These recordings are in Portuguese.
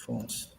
Fomos.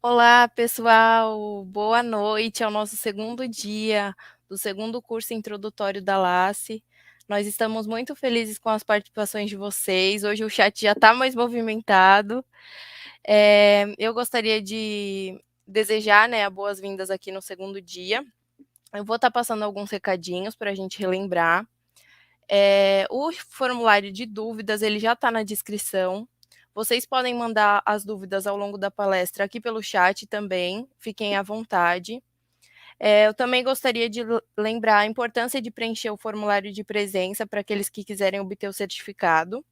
Olá, pessoal. Boa noite. É o nosso segundo dia do segundo curso introdutório da LACE. Nós estamos muito felizes com as participações de vocês. Hoje o chat já está mais movimentado. Eu gostaria de desejar, né, boas-vindas aqui no segundo dia. Eu vou estar passando alguns recadinhos para a gente relembrar. O formulário de dúvidas ele já está na descrição. Vocês podem mandar as dúvidas ao longo da palestra aqui pelo chat também, fiquem à vontade. Eu também gostaria de lembrar a importância de preencher o formulário de presença para aqueles que quiserem obter o certificado.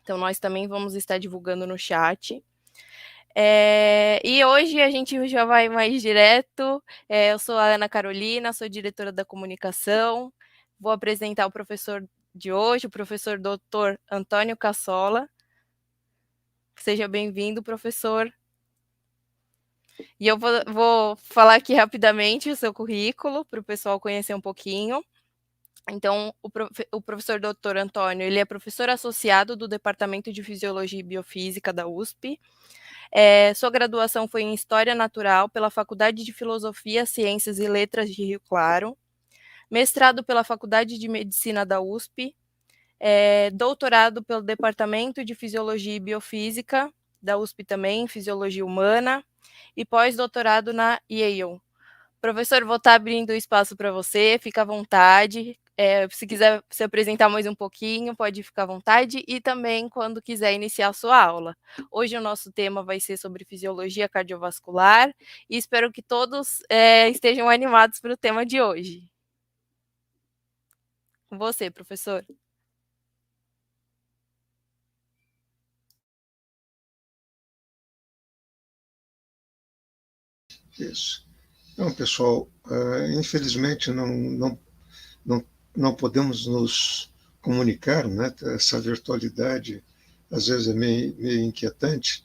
Então, nós também vamos estar divulgando no chat. E hoje a gente já vai mais direto. Eu sou a Ana Carolina, sou diretora da comunicação. Vou apresentar o professor de hoje, o professor Dr. Antônio Cassola. Seja bem-vindo, professor. E eu vou falar aqui rapidamente o seu currículo para o pessoal conhecer um pouquinho. Então, o professor Dr. Antônio, ele é professor associado do Departamento de Fisiologia e Biofísica da USP. Sua graduação foi em História Natural pela Faculdade de Filosofia, Ciências e Letras de Rio Claro. Mestrado pela Faculdade de Medicina da USP. doutorado pelo Departamento de Fisiologia e Biofísica, da USP também, Fisiologia Humana, e pós-doutorado na Yale. Professor, vou estar abrindo o espaço para você, fica à vontade. Se quiser se apresentar mais um pouquinho, pode ficar à vontade, e também quando quiser iniciar a sua aula. Hoje o nosso tema vai ser sobre fisiologia cardiovascular, e espero que todos estejam animados para o tema de hoje. Com você, professor. Isso. Então, pessoal, infelizmente não, não podemos nos comunicar, né? Essa virtualidade às vezes é meio inquietante,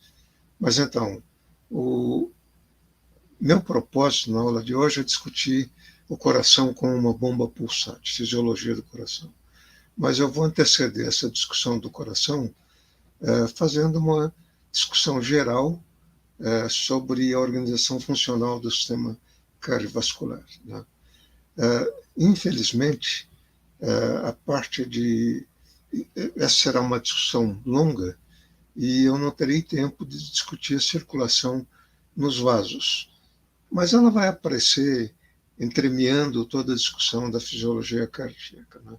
mas então, o meu propósito na aula de hoje é discutir o coração como uma bomba pulsante, fisiologia do coração. Mas eu vou anteceder essa discussão do coração fazendo uma discussão geral sobre a organização funcional do sistema cardiovascular. Né? Infelizmente, a parte de. Essa será uma discussão longa e eu não terei tempo de discutir a circulação nos vasos. Mas ela vai aparecer entremeando toda a discussão da fisiologia cardíaca. Né?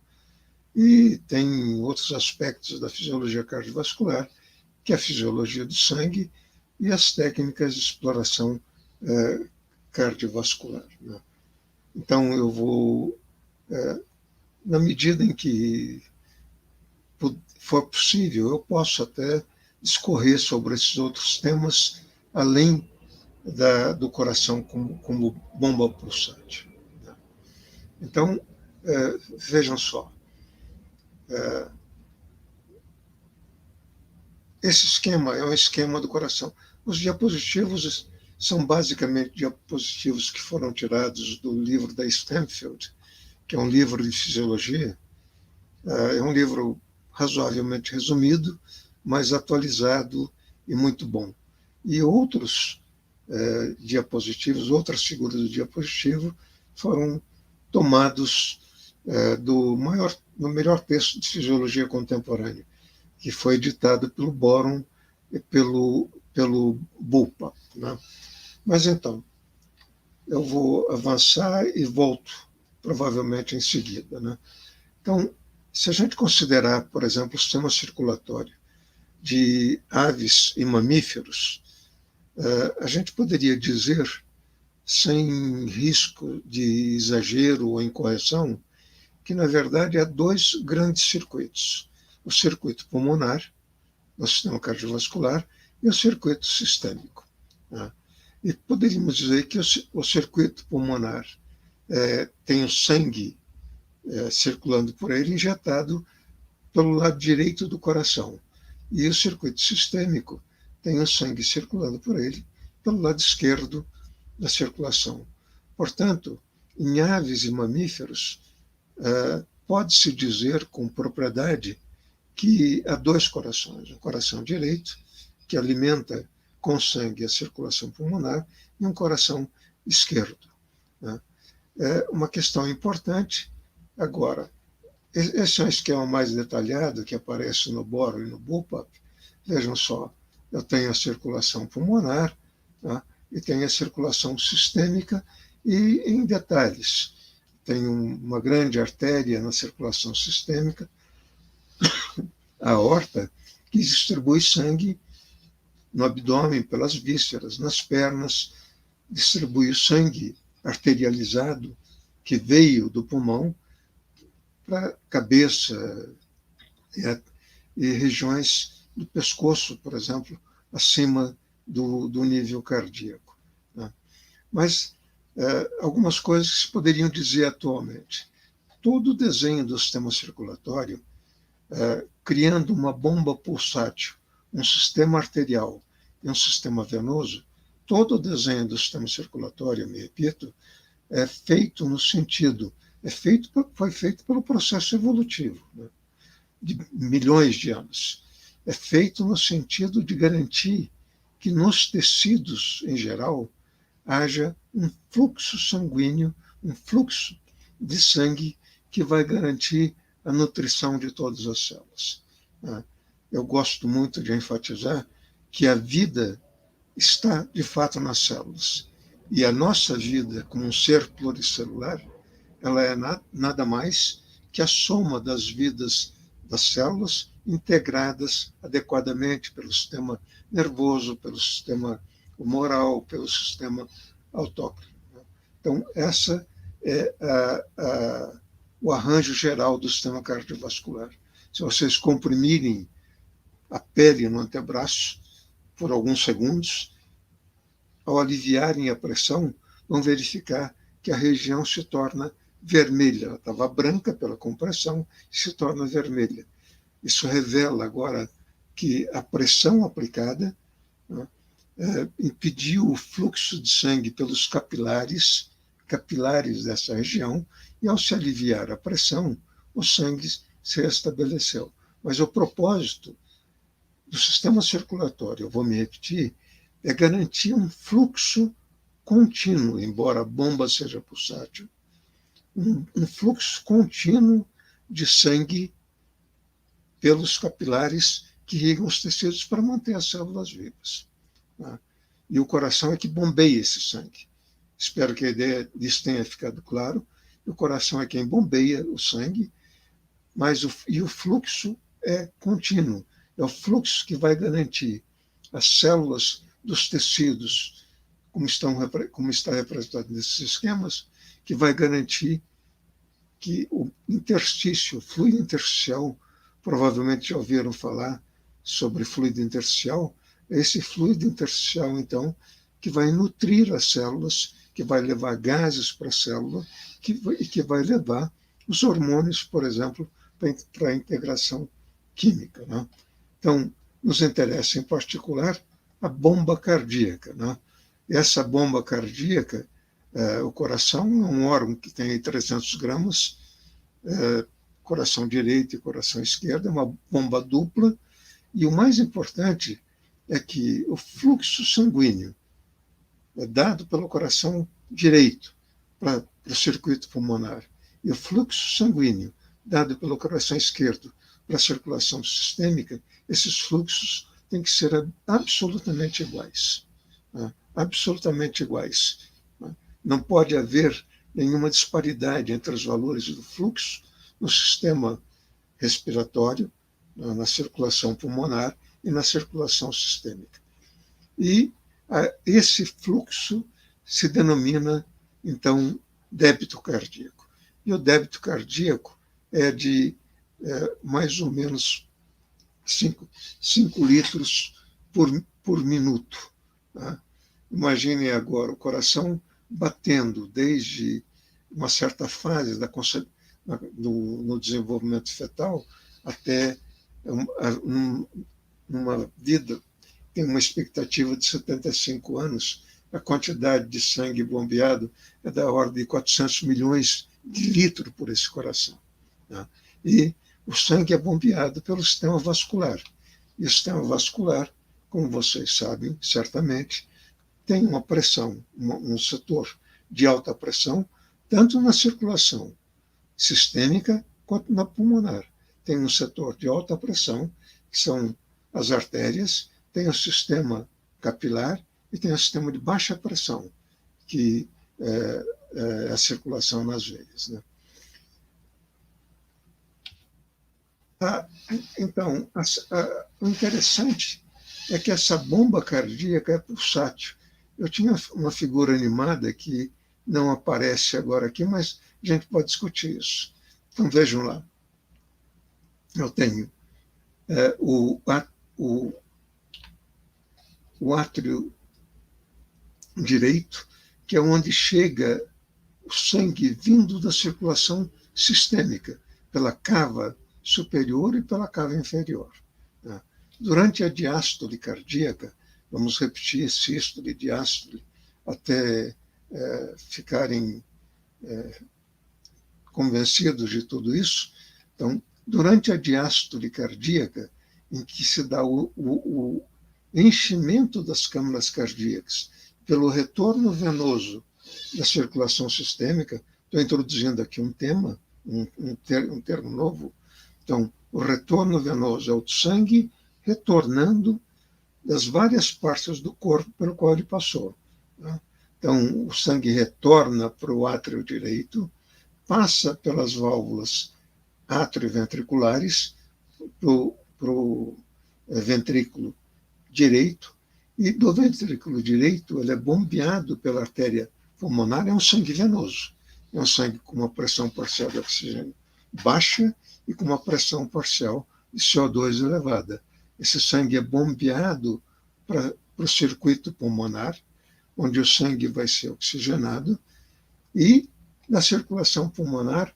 E tem outros aspectos da fisiologia cardiovascular, que é a fisiologia do sangue e as técnicas de exploração cardiovascular. Né? Então, eu vou, na medida em que for possível, eu posso até discorrer sobre esses outros temas, além do coração como bomba pulsante. Né? Então, vejam só. Esse esquema é um esquema do coração. Os diapositivos são basicamente diapositivos que foram tirados do livro da Stanfield, que é um livro de fisiologia. É um livro razoavelmente resumido, mas atualizado e muito bom. E outros diapositivos, outras figuras do diapositivo foram tomados do melhor texto de fisiologia contemporânea, que foi editado pelo Boron e pelo Bupa. Né? Mas então, eu vou avançar e volto provavelmente em seguida. Né? Então, se a gente considerar, por exemplo, o sistema circulatório de aves e mamíferos, a gente poderia dizer, sem risco de exagero ou incorreção, que, na verdade, há dois grandes circuitos. O circuito pulmonar, no sistema cardiovascular, e o circuito sistêmico. Né? E poderíamos dizer que o circuito pulmonar tem o sangue circulando por ele, injetado pelo lado direito do coração. E o circuito sistêmico tem o sangue circulando por ele pelo lado esquerdo da circulação. Portanto, em aves e mamíferos, pode-se dizer com propriedade que há dois corações. Um coração direito, que alimenta com sangue a circulação pulmonar, e um coração esquerdo. Né? É uma questão importante. Agora, esse é um esquema mais detalhado que aparece no Boron e no Bullpup. Vejam só, eu tenho a circulação pulmonar, tá? E tenho a circulação sistêmica, e em detalhes, tenho uma grande artéria na circulação sistêmica, a aorta, que distribui sangue no abdômen, pelas vísceras, nas pernas, distribui o sangue arterializado que veio do pulmão para a cabeça e regiões do pescoço, por exemplo, acima do nível cardíaco. Né? Mas algumas coisas que se poderiam dizer atualmente. Todo o desenho do sistema circulatório, criando uma bomba pulsátil, um sistema arterial e um sistema venoso, todo o desenho do sistema circulatório, me repito, é feito no sentido, foi feito pelo processo evolutivo, né, de milhões de anos. É feito no sentido de garantir que nos tecidos, em geral, haja um fluxo sanguíneo, um fluxo de sangue que vai garantir a nutrição de todas as células. Eu gosto muito de enfatizar que a vida está, de fato, nas células. E a nossa vida, como um ser pluricelular, ela é nada mais que a soma das vidas das células integradas adequadamente pelo sistema nervoso, pelo sistema humoral, pelo sistema autócrino. Então, essa é o arranjo geral do sistema cardiovascular. Se vocês comprimirem a pele no antebraço por alguns segundos, ao aliviarem a pressão, vão verificar que a região se torna vermelha. Ela estava branca pela compressão e se torna vermelha. Isso revela agora que a pressão aplicada, né, impediu o fluxo de sangue pelos capilares dessa região, e ao se aliviar a pressão, o sangue se restabeleceu. Mas o propósito do sistema circulatório, eu vou me repetir, é garantir um fluxo contínuo, embora a bomba seja pulsátil, um fluxo contínuo de sangue pelos capilares que irrigam os tecidos para manter as células vivas. E o coração é que bombeia esse sangue. Espero que a ideia disso tenha ficado claro. O coração é quem bombeia o sangue, e o fluxo é contínuo. É o fluxo que vai garantir as células dos tecidos, como está representado nesses esquemas, que vai garantir que o interstício, o fluido intersticial, provavelmente já ouviram falar sobre fluido intersticial, é esse fluido intersticial, então, que vai nutrir as células, que vai levar gases para a célula, e que vai levar os hormônios, por exemplo, para a integração química. Né? Então, nos interessa, em particular, a bomba cardíaca. Né? E essa bomba cardíaca, o coração é um órgão que tem 300 gramas, coração direito e coração esquerdo, é uma bomba dupla, e o mais importante é que o fluxo sanguíneo é dado pelo coração direito para o circuito pulmonar, e o fluxo sanguíneo dado pelo coração esquerdo para a circulação sistêmica, esses fluxos têm que ser absolutamente iguais. Né? Absolutamente iguais. Né? Não pode haver nenhuma disparidade entre os valores do fluxo no sistema respiratório, na circulação pulmonar e na circulação sistêmica. E esse fluxo se denomina, então, débito cardíaco. E o débito cardíaco é de mais ou menos 5 litros por minuto. Tá? Imaginem agora o coração batendo desde uma certa fase no desenvolvimento fetal até uma vida, tem uma expectativa de 75 anos, a quantidade de sangue bombeado é da ordem de 400 milhões de litros por esse coração. Tá? E o sangue é bombeado pelo sistema vascular. E o sistema vascular, como vocês sabem, certamente, tem uma pressão, um setor de alta pressão, tanto na circulação sistêmica quanto na pulmonar. Tem um setor de alta pressão, que são as artérias, tem o sistema capilar e tem o sistema de baixa pressão, que é a circulação nas veias. Né? Então, o interessante é que essa bomba cardíaca é pulsátil. Eu tinha uma figura animada que não aparece agora aqui, mas a gente pode discutir isso. Então, vejam lá. Eu tenho o átrio direito, que é onde chega o sangue vindo da circulação sistêmica, pela cava superior e pela cava inferior. Tá? Durante a diástole cardíaca, vamos repetir sístole e diástole até ficarem convencidos de tudo isso. Então, durante a diástole cardíaca, em que se dá o enchimento das câmaras cardíacas pelo retorno venoso da circulação sistêmica, estou introduzindo aqui um tema um termo novo. Então, o retorno venoso é o sangue retornando das várias partes do corpo pelo qual ele passou. Né? Então, o sangue retorna para o átrio direito, passa pelas válvulas atrioventriculares para o ventrículo direito, e do ventrículo direito ele é bombeado pela artéria pulmonar, é um sangue venoso. É um sangue com uma pressão parcial de oxigênio baixa e com uma pressão parcial de CO2 elevada. Esse sangue é bombeado para o circuito pulmonar, onde o sangue vai ser oxigenado, e na circulação pulmonar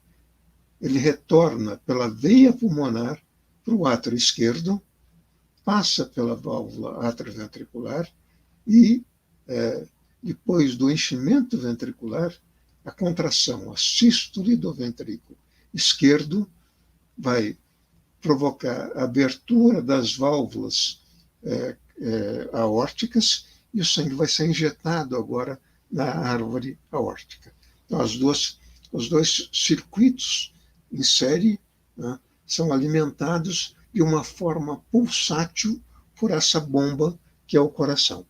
ele retorna pela veia pulmonar para o átrio esquerdo, passa pela válvula atrioventricular e, depois do enchimento ventricular, a contração, a sístole do ventrículo esquerdo vai provocar a abertura das válvulas aórticas e o sangue vai ser injetado agora na árvore aórtica. Então, os dois circuitos em série, né, são alimentados de uma forma pulsátil por essa bomba que é o coração.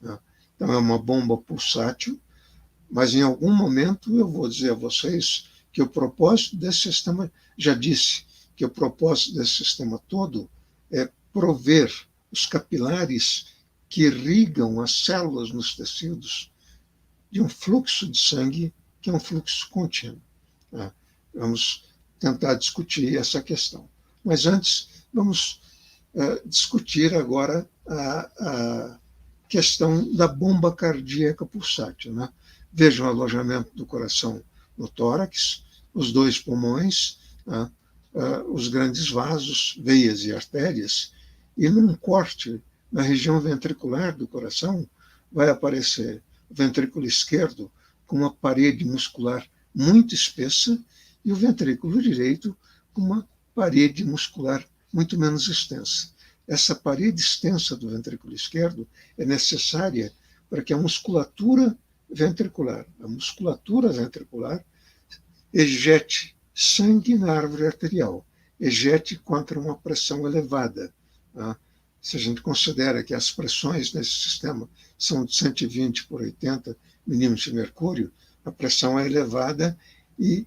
Né? Então, é uma bomba pulsátil, mas em algum momento eu vou dizer a vocês que o propósito desse sistema, já disse que o propósito desse sistema todo é prover os capilares que irrigam as células nos tecidos de um fluxo de sangue que é um fluxo contínuo. Né? Vamos tentar discutir essa questão. Mas antes, vamos discutir agora a questão da bomba cardíaca pulsátil. Né? Vejam o alojamento do coração no tórax, os dois pulmões, os grandes vasos, veias e artérias, e num corte na região ventricular do coração vai aparecer o ventrículo esquerdo com uma parede muscular muito espessa e o ventrículo direito com uma parede muscular muito menos extensa. Essa parede extensa do ventrículo esquerdo é necessária para que a musculatura ventricular ejete sangue na árvore arterial, ejete contra uma pressão elevada. Tá? Se a gente considera que as pressões nesse sistema são de 120 por 80 milímetros de mercúrio, a pressão é elevada e,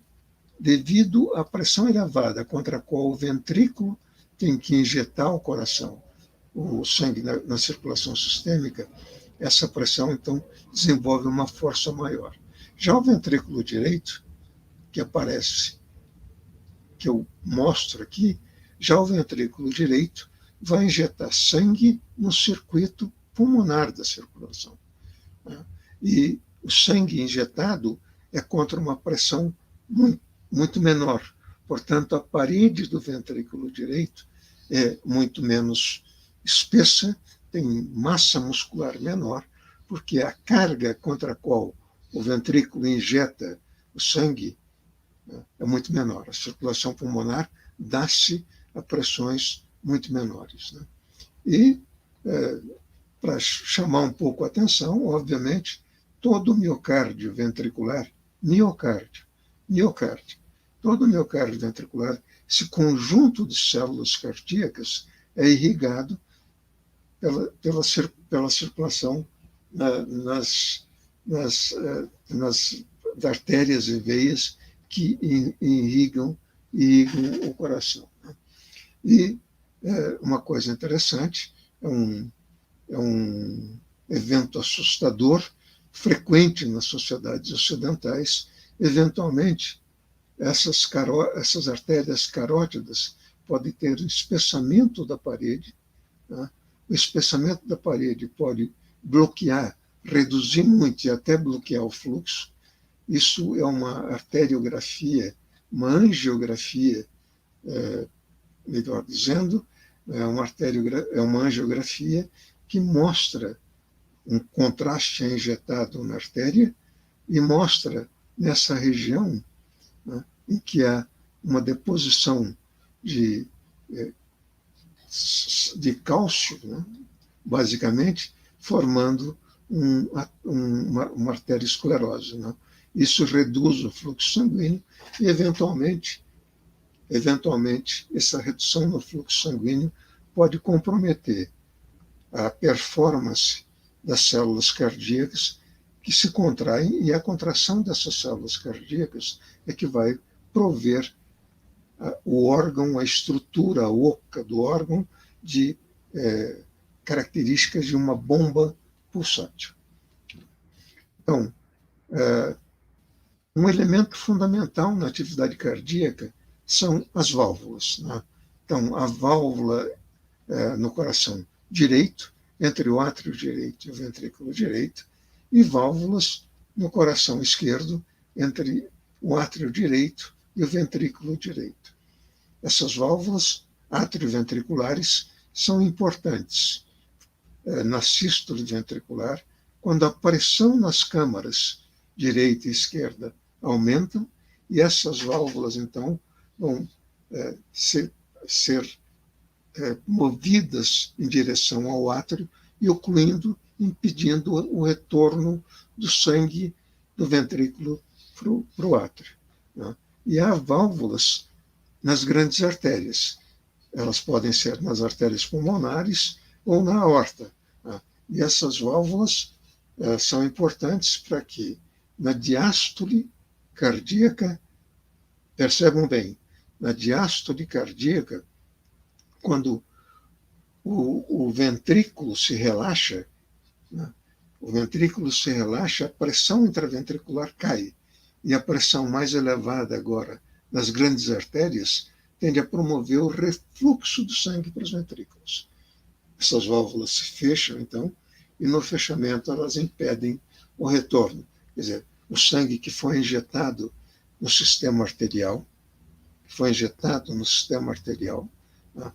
devido à pressão elevada contra a qual o ventrículo tem que injetar o coração, o sangue na circulação sistêmica, essa pressão, então, desenvolve uma força maior. Já o ventrículo direito, que aparece, que eu mostro aqui, já o ventrículo direito vai injetar sangue no circuito pulmonar da circulação. Né? E o sangue injetado é contra uma pressão muito menor. Portanto, a parede do ventrículo direito é muito menos espessa, tem massa muscular menor, porque a carga contra a qual o ventrículo injeta o sangue, né, é muito menor. A circulação pulmonar dá-se a pressões muito menores. Né? E, para chamar um pouco a atenção, obviamente, todo o miocárdio ventricular, todo o miocárdio ventricular, esse conjunto de células cardíacas é irrigado pela circulação nas artérias e veias que irrigam o coração. E uma coisa interessante, é um evento assustador, frequente nas sociedades ocidentais. Eventualmente, essas artérias carótidas podem ter um espessamento da parede. Tá? O espessamento da parede pode bloquear, reduzir muito e até bloquear o fluxo. Isso é uma arteriografia, uma angiografia, melhor dizendo, é uma angiografia que mostra um contraste injetado na artéria e mostra nessa região, né, em que há uma deposição de cálcio, né, basicamente, formando uma arteriosclerose. Né? Isso reduz o fluxo sanguíneo e, eventualmente, essa redução no fluxo sanguíneo pode comprometer a performance das células cardíacas que se contraem, e a contração dessas células cardíacas é que vai prover o órgão, a estrutura oca do órgão de características de uma bomba pulsátil. Então, um elemento fundamental na atividade cardíaca são as válvulas, né? Então, a válvula no coração direito, entre o átrio direito e o ventrículo direito, e válvulas no coração esquerdo, entre o átrio direito e o ventrículo direito. Essas válvulas atrioventriculares são importantes na sístole ventricular, quando a pressão nas câmaras direita e esquerda aumenta, e essas válvulas, então, vão ser movidas em direção ao átrio e ocluindo, impedindo o retorno do sangue do ventrículo para o átrio, né? E há válvulas nas grandes artérias. Elas podem ser nas artérias pulmonares ou na aorta, né? E essas válvulas são importantes para que, na diástole cardíaca, percebam bem, na diástole cardíaca, quando o ventrículo se relaxa, né? O ventrículo se relaxa, a pressão intraventricular cai. E a pressão mais elevada agora nas grandes artérias tende a promover o refluxo do sangue para os ventrículos. Essas válvulas se fecham, então, e no fechamento elas impedem o retorno. Quer dizer, o sangue que foi injetado no sistema arterial, né?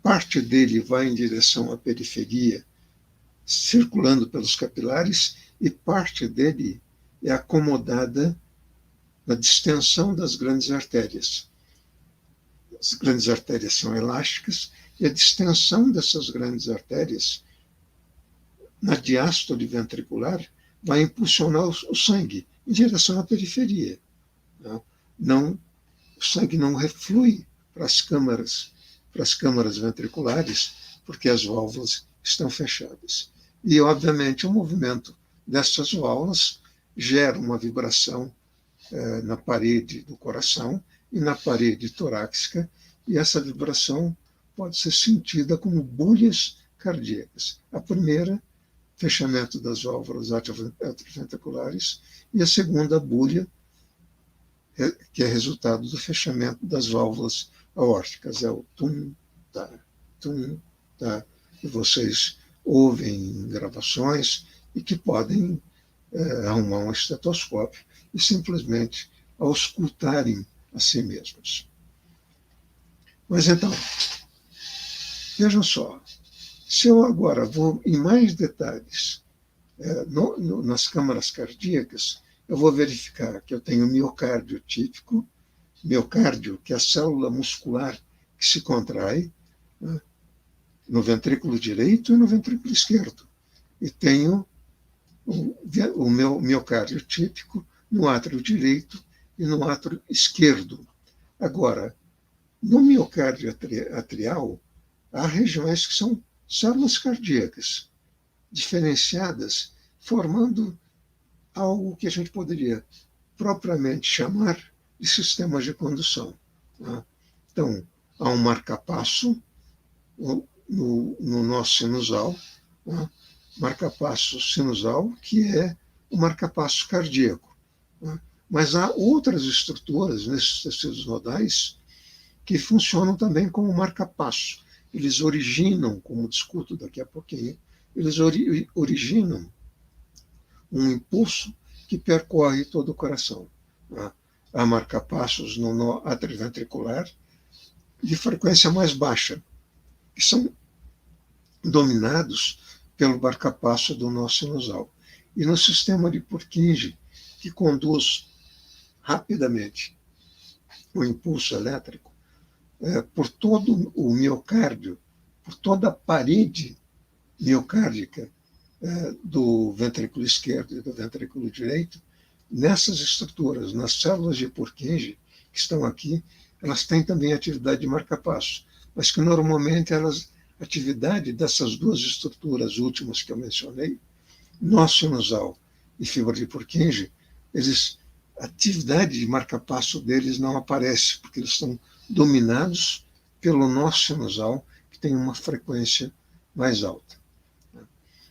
Parte dele vai em direção à periferia, circulando pelos capilares, e parte dele é acomodada na distensão das grandes artérias. As grandes artérias são elásticas, e a distensão dessas grandes artérias na diástole ventricular vai impulsionar o sangue em direção à periferia. Não, o sangue não reflui para as câmaras ventriculares, porque as válvulas estão fechadas. E, obviamente, o movimento dessas válvulas gera uma vibração na parede do coração e na parede torácica, e essa vibração pode ser sentida como bolhas cardíacas. A primeira, fechamento das válvulas atrioventriculares, e a segunda, bolha, que é resultado do fechamento das válvulas aórticas. É o tum-tá, que vocês ouvem em gravações e que podem arrumar um estetoscópio e simplesmente auscultarem a si mesmos. Mas então, vejam só, se eu agora vou em mais detalhes nas câmaras cardíacas, eu vou verificar que eu tenho miocárdio típico, miocárdio, que é a célula muscular que se contrai, né, no ventrículo direito e no ventrículo esquerdo. E tenho o meu miocárdio típico no átrio direito e no átrio esquerdo. Agora, no miocárdio atrial, há regiões que são células cardíacas, diferenciadas, formando algo que a gente poderia propriamente chamar de sistemas de condução, né? Então, há um marcapasso no nosso sinusal, né? Marcapasso sinusal, que é o marcapasso cardíaco, né? Mas há outras estruturas nesses tecidos nodais que funcionam também como marcapasso. Eles originam, como discuto daqui a pouquinho, eles originam um impulso que percorre todo o coração, né? Há marcapassos no nó atrioventricular de frequência mais baixa, que são dominados pelo marcapasso do nó sinusal. E no sistema de Purkinje, que conduz rapidamente o impulso elétrico por todo o miocárdio, por toda a parede miocárdica do ventrículo esquerdo e do ventrículo direito, nessas estruturas, nas células de Purkinje, que estão aqui, elas têm também atividade de marca-passo, mas que normalmente a atividade dessas duas estruturas últimas que eu mencionei, nó sinusal e fibra de Purkinje, a atividade de marca-passo deles não aparece, porque eles estão dominados pelo nó sinusal, que tem uma frequência mais alta.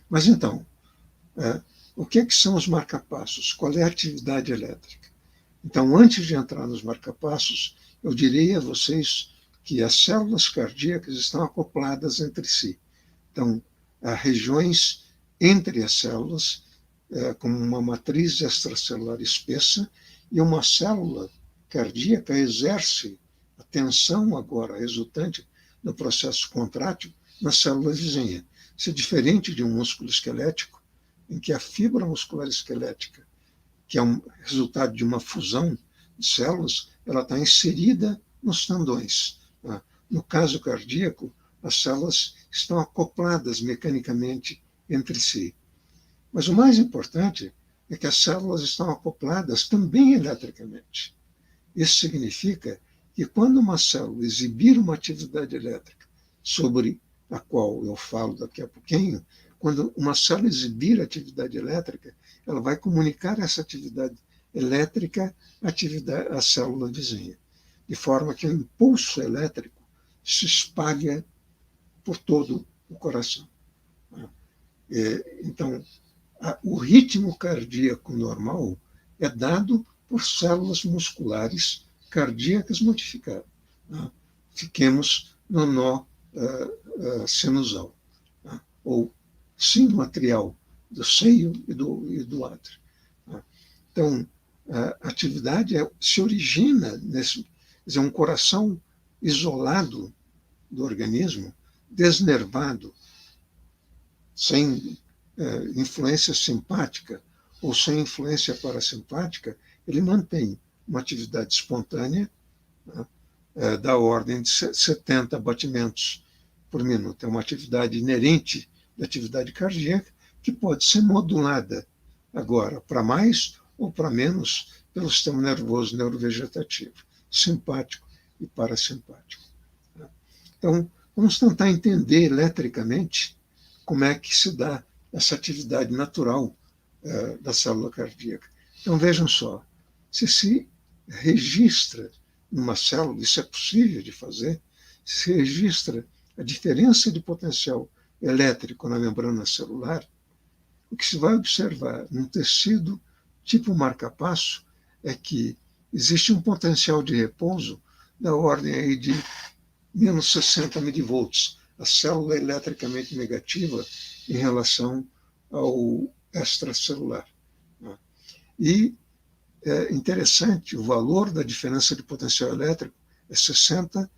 Mas então, o que são os marca-passos? Qual é a atividade elétrica? Então, antes de entrar nos marca-passos, eu direi a vocês que as células cardíacas estão acopladas entre si. Então, há regiões entre as células, como uma matriz extracelular espessa, e uma célula cardíaca exerce a tensão agora resultante do processo contrátil na célula vizinha. Isso é diferente de um músculo esquelético, em que a fibra muscular esquelética, que é um resultado de uma fusão de células, ela está inserida nos tendões. No caso cardíaco, as células estão acopladas mecanicamente entre si. Mas o mais importante é que as células estão acopladas também eletricamente. Isso significa que quando uma célula exibir uma atividade elétrica, sobre a qual eu falo daqui a pouquinho, quando uma célula exibir atividade elétrica, ela vai comunicar essa atividade elétrica à célula vizinha, de forma que o impulso elétrico se espalha por todo o coração. Então, o ritmo cardíaco normal é dado por células musculares cardíacas modificadas. Fiquemos no nó sinusal, ou sino atrial do seio e do átrio. Então, a atividade se origina nesse, um coração isolado do organismo, desnervado, sem influência simpática ou sem influência parasimpática, ele mantém uma atividade espontânea, da ordem de 70 batimentos por minuto. É uma atividade inerente da atividade cardíaca que pode ser modulada agora para mais ou para menos pelo sistema nervoso neurovegetativo, simpático e parasimpático. Então, vamos tentar entender eletricamente como é que se dá essa atividade natural da célula cardíaca. Então, vejam só, se registra numa célula, isso é possível de fazer, se registra a diferença de potencial elétrico na membrana celular, o que se vai observar num tecido tipo marca-passo é que existe um potencial de repouso da ordem aí de menos 60 milivolts. A célula é eletricamente negativa em relação ao extracelular. E é interessante, o valor da diferença de potencial elétrico é 60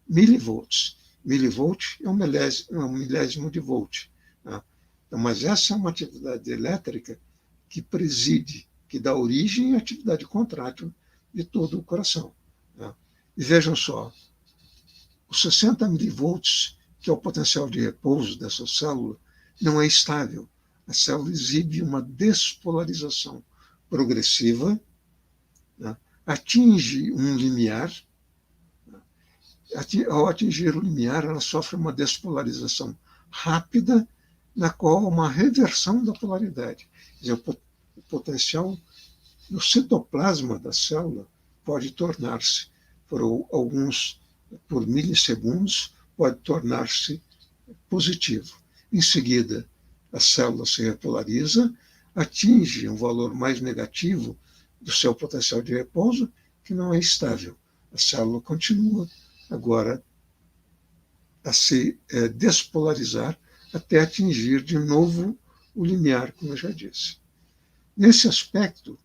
milivolts. Milivolt é um milésimo de volt. Então, mas essa é uma atividade elétrica que preside, que dá origem à atividade contrátil de todo o coração. E vejam só, os 60 milivolts, que é o potencial de repouso dessa célula, não é estável. A célula exibe uma despolarização progressiva, atinge um limiar. Ao atingir o limiar, ela sofre uma despolarização rápida, na qual há uma reversão da polaridade. Quer dizer, o potencial no citoplasma da célula pode tornar-se, por milissegundos, pode tornar-se positivo. Em seguida, a célula se repolariza, atinge um valor mais negativo do seu potencial de repouso, que não é estável. A célula continua agora a se despolarizar até atingir de novo o limiar, como eu já disse. Nesse aspecto,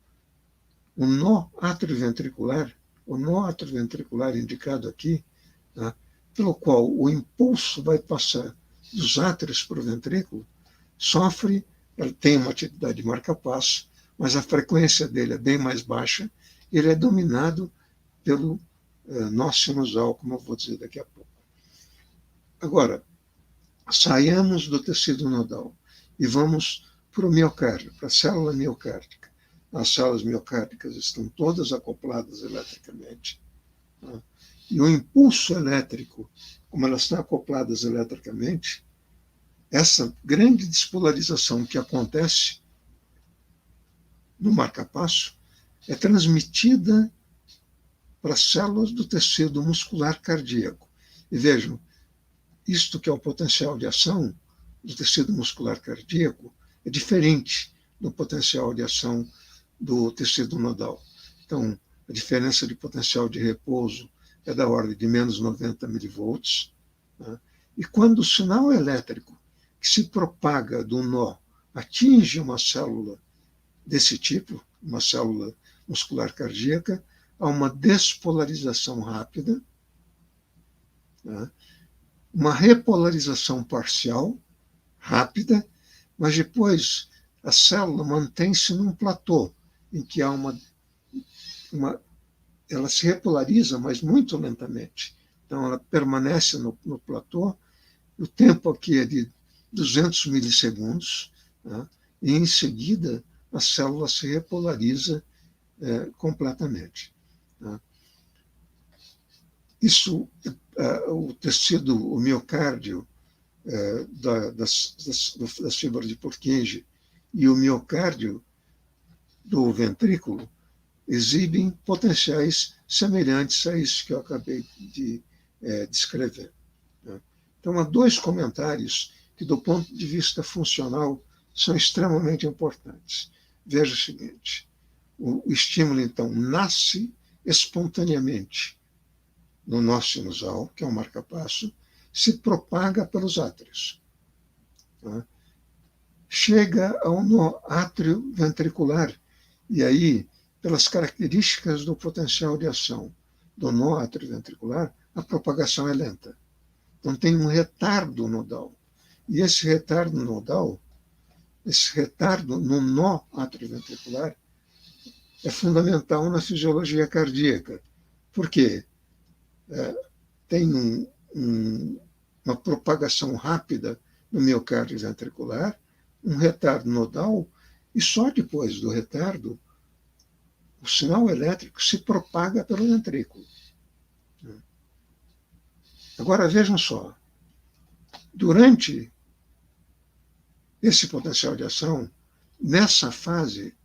o nó atrioventricular indicado aqui, pelo qual o impulso vai passar dos átrios para o ventrículo, ele tem uma atividade de marca-passo, mas a frequência dele é bem mais baixa, ele é dominado pelo nó sinusal, como eu vou dizer daqui a pouco. Agora, saiamos do tecido nodal e vamos para o miocárdio, para a célula miocárdica. as células miocárdicas estão todas acopladas eletricamente. Tá? E o impulso elétrico, como elas estão acopladas eletricamente, essa grande despolarização que acontece no marcapasso é transmitida para as células do tecido muscular cardíaco. E vejam, isto que é o potencial de ação do tecido muscular cardíaco é diferente do potencial de ação do tecido nodal. Então, a diferença de potencial de repouso é da ordem de menos 90 milivolts. Né? E quando o sinal elétrico que se propaga do nó atinge uma célula desse tipo, uma célula muscular cardíaca, há uma despolarização rápida, né? Uma repolarização parcial, rápida, mas depois a célula mantém-se num platô, em que há ela se repolariza, mas muito lentamente. Então, ela permanece no platô, o tempo aqui é de 200 milissegundos, né? E em seguida a célula se repolariza completamente. Né? Isso, o tecido, o miocárdio das fibras de Purkinje e o miocárdio do ventrículo exibem potenciais semelhantes a isso que eu acabei de descrever. Né? Então, há dois comentários que, do ponto de vista funcional, são extremamente importantes. Veja o seguinte: o estímulo, então, nasce espontaneamente no nó sinusal, que é um marcapasso, se propaga pelos átrios. Tá? Chega ao nó átrio ventricular, e aí, pelas características do potencial de ação do nó átrio ventricular, a propagação é lenta. Então, tem um retardo nodal. E esse retardo nodal, esse retardo no nó atrioventricular, é fundamental na fisiologia cardíaca. Por quê? Tem uma propagação rápida no miocárdio ventricular, um retardo nodal, e só depois do retardo, o sinal elétrico se propaga pelo ventrículo. Agora, vejam só, durante esse potencial de ação, nessa fase,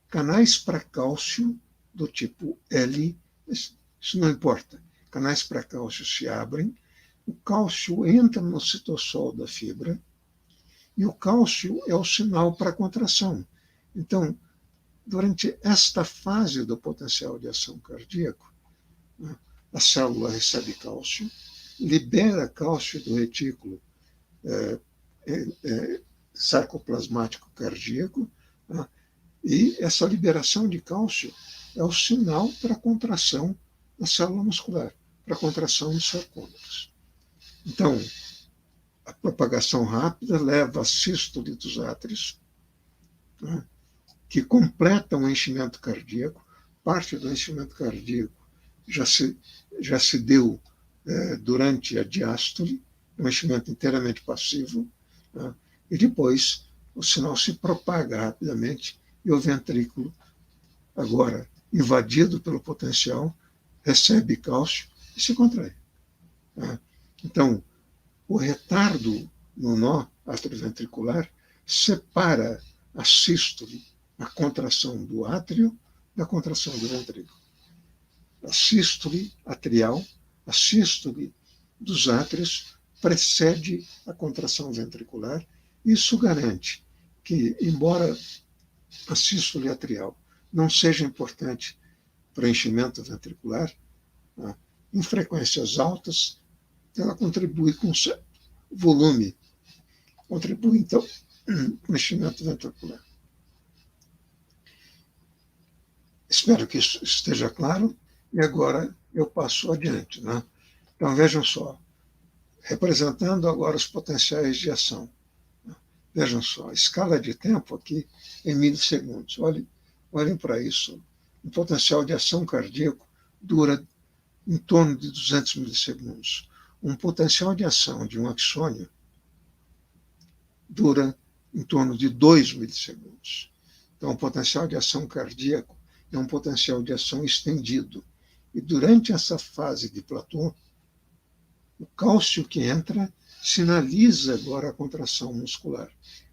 canais para cálcio do tipo L, isso não importa, canais para cálcio se abrem, o cálcio entra no citossol da fibra, e o cálcio é o sinal para a contração. Então, durante esta fase do potencial de ação cardíaco, a célula recebe cálcio, libera cálcio do retículo sarcoplasmático cardíaco, e essa liberação de cálcio é o sinal para a contração da célula muscular, para a contração dos sarcômeros. Então, a propagação rápida leva à sístole dos átrios, que completam o enchimento cardíaco. Parte do enchimento cardíaco já se deu durante a diástole, um enchimento inteiramente passivo, e depois o sinal se propaga rapidamente e o ventrículo, agora invadido pelo potencial, recebe cálcio e se contrai. Então, o retardo no nó atrioventricular separa a sístole, a contração do átrio, da contração do ventrículo. A sístole atrial, a sístole dos átrios, precede a contração ventricular. Isso garante que, embora a sístole atrial não seja importante para o enchimento ventricular, em frequências altas, ela contribui com certo volume, contribui, então, para o enchimento ventricular. Espero que isso esteja claro, e agora eu passo adiante. Né? Então, vejam só, representando agora os potenciais de ação. Vejam só, a escala de tempo aqui em milissegundos. Olhem para isso. O potencial de ação cardíaco dura em torno de 200 milissegundos. Um potencial de ação de um axônio dura em torno de 2 milissegundos. Então, o potencial de ação cardíaco é um potencial de ação estendido. E durante essa fase de platô, o cálcio que entra sinaliza agora a contração muscular.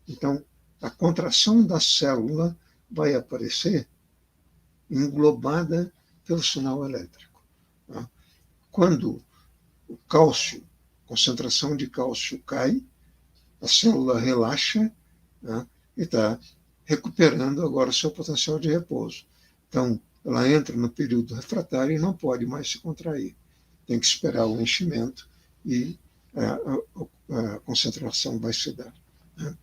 Então, a contração da célula vai aparecer englobada pelo sinal elétrico. Tá? Quando o cálcio, a concentração de cálcio cai, a célula relaxa, tá? E está recuperando agora o seu potencial de repouso. Então, ela entra no período refratário e não pode mais se contrair. Tem que esperar o enchimento e a concentração vai se dar. Né?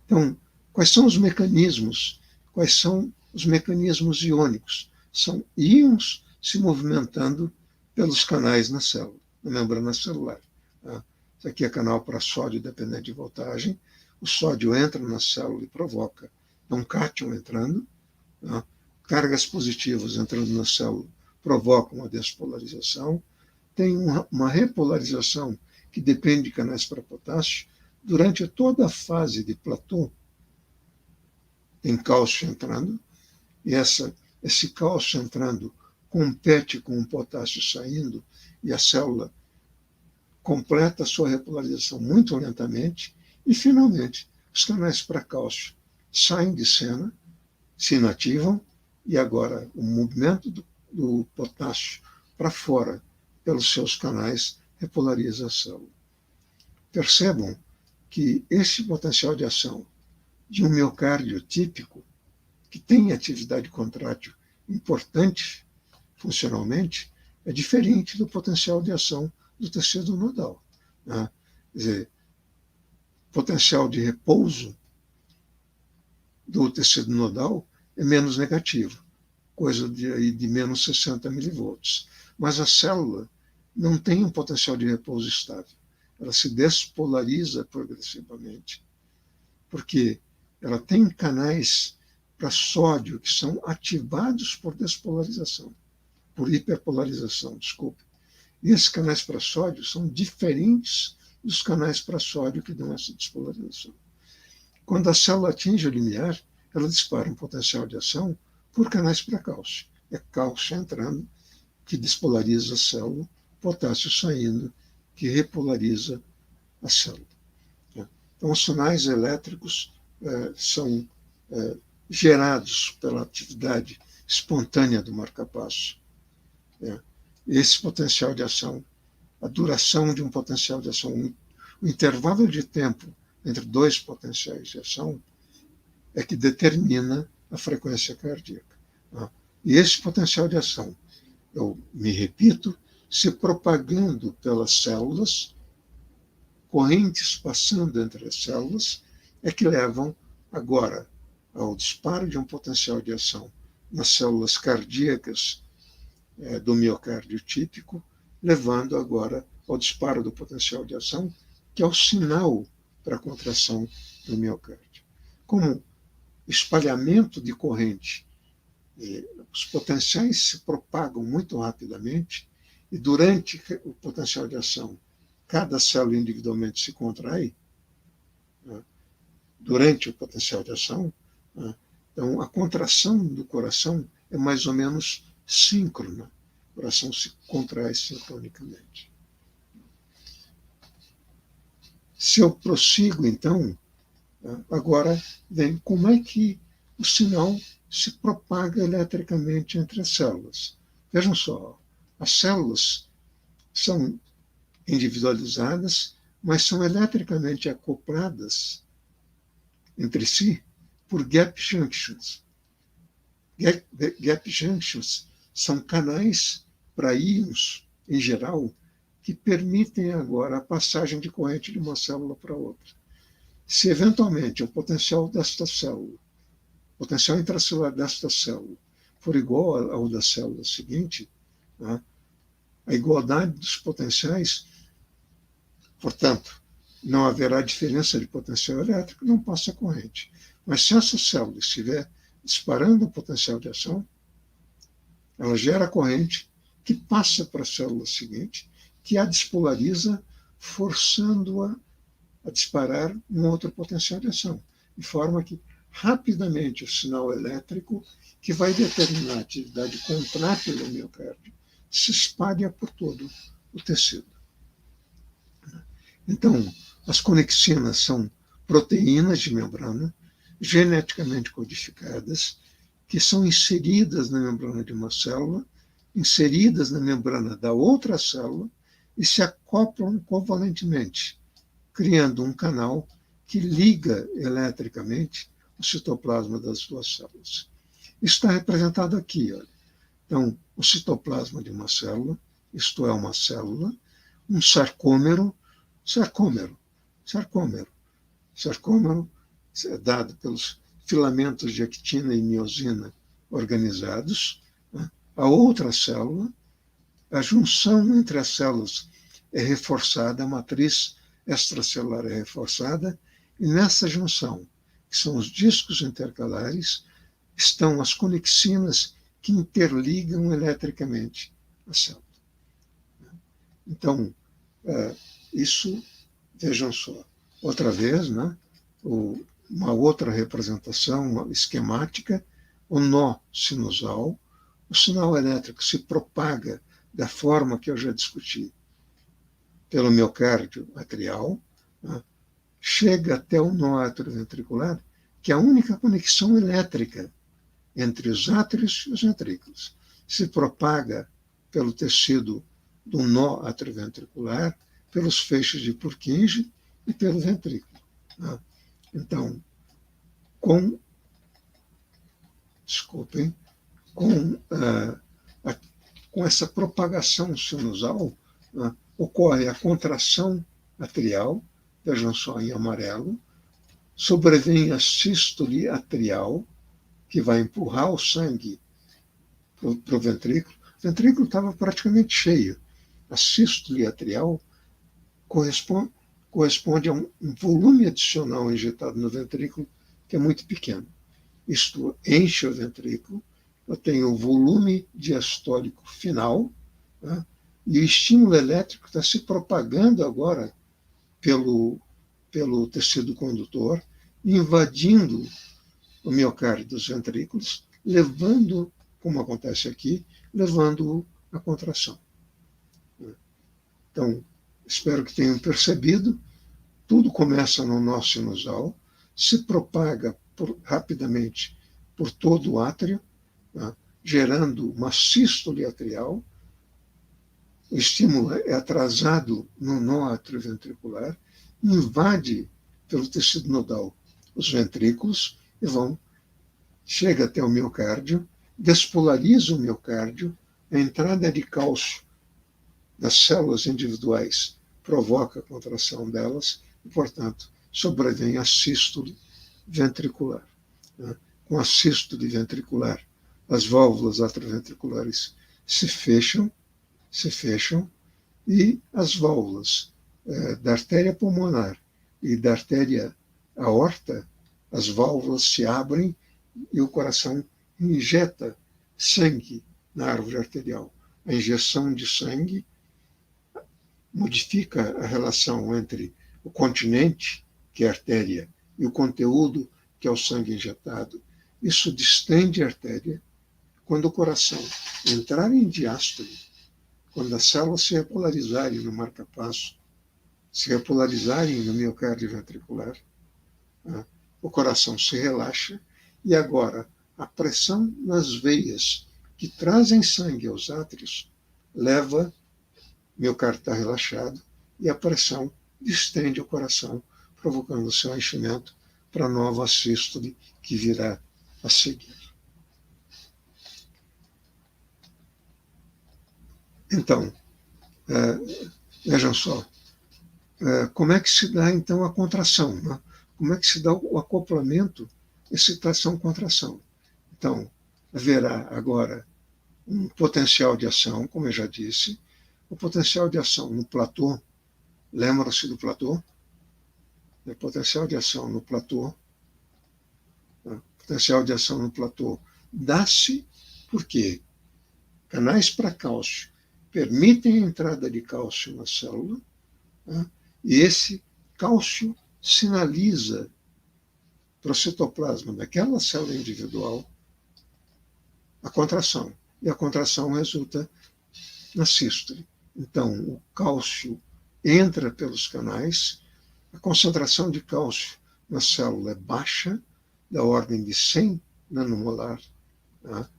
Então, quais são os mecanismos? Quais são os mecanismos iônicos? São íons se movimentando pelos canais na célula, na membrana celular. Tá? Isso aqui é canal para sódio dependente de voltagem. O sódio entra na célula e provoca um cátion entrando. Tá? Cargas positivas entrando na célula provocam uma despolarização. Tem uma repolarização que depende de canais para potássio. Durante toda a fase de platô, tem cálcio entrando, e esse cálcio entrando compete com o potássio saindo, e a célula completa a sua repolarização muito lentamente, e, finalmente, os canais para cálcio saem de cena, se inativam, e agora o movimento do potássio para fora, pelos seus canais, repolariza a célula. Percebam que esse potencial de ação de um miocárdio típico, que tem atividade contrátil importante funcionalmente, é diferente do potencial de ação do tecido nodal. Né? Quer dizer, potencial de repouso do tecido nodal é menos negativo, coisa de menos 60 milivolts. Mas a célula não tem um potencial de repouso estável. Ela se despolariza progressivamente, porque ela tem canais para sódio que são ativados por despolarização, por hiperpolarização, desculpe. E esses canais para sódio são diferentes dos canais para sódio que dão essa despolarização. Quando a célula atinge o limiar, ela dispara um potencial de ação por canais para cálcio. É cálcio entrando, que despolariza a célula, potássio saindo, que repolariza a célula. Então, os sinais elétricos são gerados pela atividade espontânea do marcapasso. Esse potencial de ação, a duração de um potencial de ação, o intervalo de tempo entre dois potenciais de ação é que determina a frequência cardíaca. E esse potencial de ação, eu me repito, se propagando pelas células, correntes passando entre as células, é que levam agora ao disparo de um potencial de ação nas células cardíacas do miocárdio típico, levando agora ao disparo do potencial de ação, que é o sinal para a contração do miocárdio. Como espalhamento de corrente, os potenciais se propagam muito rapidamente, e durante o potencial de ação, cada célula individualmente se contrai, durante o potencial de ação. Então, a contração do coração é mais ou menos síncrona. O coração se contrai sincronicamente. Se eu prossigo, então, agora vem como é que o sinal se propaga eletricamente entre as células. Vejam só, as células são individualizadas, mas são eletricamente acopladas entre si por gap junctions. Gap junctions são canais para íons, em geral, que permitem agora a passagem de corrente de uma célula para outra. Se eventualmente o potencial desta célula, o potencial intracelular desta célula, for igual ao da célula seguinte, a igualdade dos potenciais, portanto, não haverá diferença de potencial elétrico, não passa corrente. Mas se essa célula estiver disparando o potencial de ação, ela gera corrente que passa para a célula seguinte, que a despolariza, forçando-a a disparar um outro potencial de ação, de forma que rapidamente o sinal elétrico que vai determinar a atividade contrátil do miocárdio, se espalha por todo o tecido. Então, as conexinas são proteínas de membrana geneticamente codificadas que são inseridas na membrana de uma célula, inseridas na membrana da outra célula e se acoplam covalentemente, criando um canal que liga eletricamente o citoplasma das duas células. Isso está representado aqui. Olha. Então, o citoplasma de uma célula, isto é uma célula, um sarcômero é dado pelos filamentos de actina e miosina organizados. Né? A outra célula, a junção entre as células é reforçada, a matriz extracelular é reforçada, e nessa junção, que são os discos intercalares, estão as conexinas que interligam eletricamente a célula. Então, isso, vejam só, outra vez, né, uma outra representação uma esquemática, o nó sinusal, o sinal elétrico se propaga da forma que eu já discuti, pelo miocárdio atrial, né, chega até o nó atrioventricular, que é a única conexão elétrica entre os átrios e os ventrículos. Se propaga pelo tecido do nó atrioventricular, pelos feixes de Purkinje e pelo ventrículo. Né? Então, com essa propagação sinusal, né, ocorre a contração atrial, vejam só em amarelo, sobrevém a sístole atrial, que vai empurrar o sangue para o ventrículo. O ventrículo estava praticamente cheio. A sístole atrial corresponde a um volume adicional injetado no ventrículo que é muito pequeno. Isto enche o ventrículo, eu tenho o volume diastólico final, né, e o estímulo elétrico está se propagando agora pelo tecido condutor, invadindo o miocárdio dos ventrículos, levando, como acontece aqui, levando-o à contração. Então, espero que tenham percebido, tudo começa no nó sinusal, se propaga rapidamente por todo o átrio, né, gerando uma sístole atrial. O estímulo é atrasado no nó atrioventricular, invade pelo tecido nodal os ventrículos e chega até o miocárdio, despolariza o miocárdio, a entrada de cálcio das células individuais provoca a contração delas e, portanto, sobrevém a sístole ventricular. Né? Com a sístole ventricular, as válvulas atrioventriculares se fecham e as válvulas da artéria pulmonar e da artéria aorta, as válvulas se abrem e o coração injeta sangue na árvore arterial. A injeção de sangue modifica a relação entre o continente, que é a artéria, e o conteúdo, que é o sangue injetado. Isso distende a artéria. Quando o coração entrar em diástole, quando as células se repolarizarem no marcapasso, se repolarizarem no miocárdio ventricular, né, o coração se relaxa e agora a pressão nas veias que trazem sangue aos átrios leva, o miocárdio está relaxado e a pressão distende o coração, provocando o seu enchimento para a nova sístole que virá a seguir. Então, vejam só, como é que se dá, então, a contração? Né? Como é que se dá o acoplamento excitação-contração? Então, haverá agora um potencial de ação, como eu já disse, o potencial de ação no platô, lembra-se do platô? O potencial de ação no platô, dá-se porque canais para cálcio permitem a entrada de cálcio na célula, né? E esse cálcio sinaliza para o citoplasma daquela célula individual a contração. E a contração resulta na sístole. Então, o cálcio entra pelos canais, a concentração de cálcio na célula é baixa, da ordem de 100 nanomolar, tá?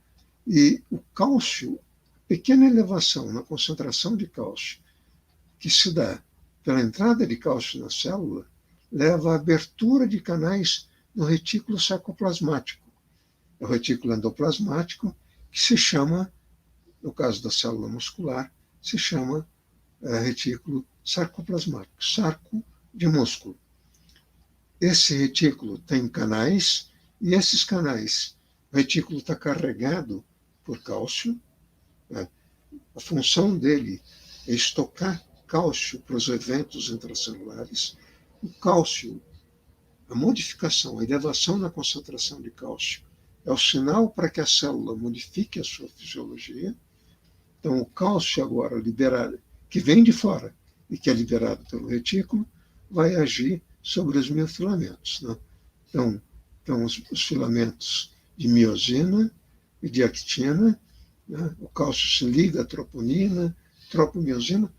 E o cálcio, pequena elevação na concentração de cálcio, que se dá pela entrada de cálcio na célula, leva à abertura de canais no retículo sarcoplasmático. É o retículo endoplasmático, que se chama, no caso da célula muscular, se chama retículo sarcoplasmático, sarco de músculo. Esse retículo tem canais, e esses canais, o retículo está carregado por cálcio, né? A função dele é estocar cálcio para os eventos intracelulares. O cálcio, a modificação, a elevação na concentração de cálcio, é o sinal para que a célula modifique a sua fisiologia. Então, o cálcio agora liberado, que vem de fora e que é liberado pelo retículo, vai agir sobre os miofilamentos, né? Então os filamentos de miosina e de actina, né? O cálcio se liga à troponina, tropomiosina,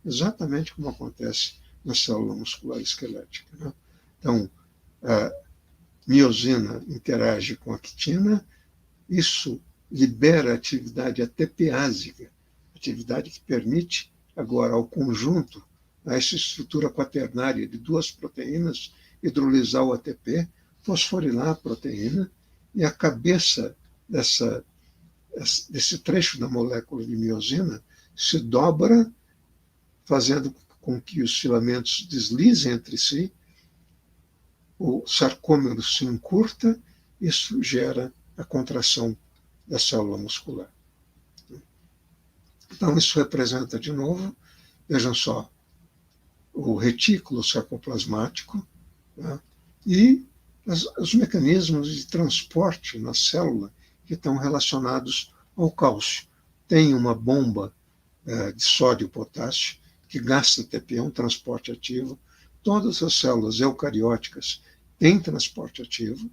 exatamente como acontece na célula muscular esquelética, né? Então, a miosina interage com a actina, isso libera a atividade ATPásica, atividade que permite agora ao conjunto, a essa estrutura quaternária de duas proteínas, hidrolisar o ATP, fosforilar a proteína, e a cabeça desse trecho da molécula de miosina se dobra, fazendo com que os filamentos deslizem entre si, o sarcômero se encurta, isso gera a contração da célula muscular. Então, isso representa, de novo, vejam só, o retículo sarcoplasmático, né? E os mecanismos de transporte na célula que estão relacionados ao cálcio. Tem uma bomba de sódio e potássio que gasta ATP, um transporte ativo. Todas as células eucarióticas têm transporte ativo.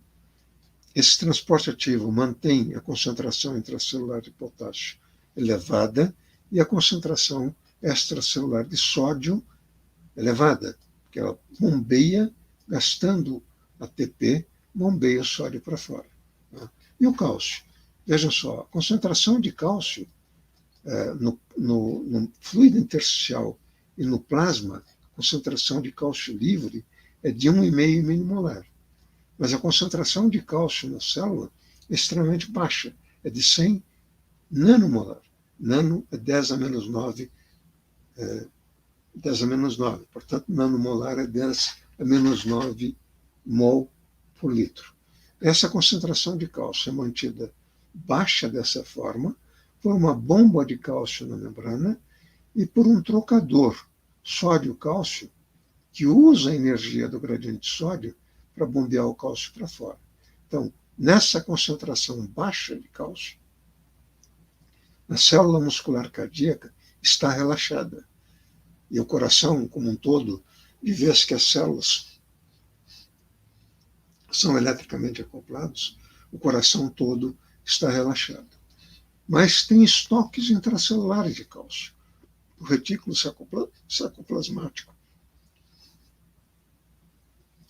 Esse transporte ativo mantém a concentração intracelular de potássio elevada e a concentração extracelular de sódio elevada, porque ela bombeia, gastando ATP, bombeia o sódio para fora, tá? E o cálcio? Vejam só, a concentração de cálcio no fluido intersticial e no plasma, a concentração de cálcio livre é de 1,5 milimolar. Mas a concentração de cálcio na célula é extremamente baixa, é de 100 nanomolar. Nano é 10 a menos 9, 10 a menos 9. Portanto, nanomolar é 10 a menos 9 mol por litro. Essa concentração de cálcio é mantida baixa dessa forma por uma bomba de cálcio na membrana e por um trocador sódio-cálcio que usa a energia do gradiente de sódio para bombear o cálcio para fora. Então, nessa concentração baixa de cálcio, a célula muscular cardíaca está relaxada. E o coração, como um todo, de vez que as células são eletricamente acoplados, o coração todo está relaxado. Mas tem estoques intracelulares de cálcio. O retículo sarcoplasmático,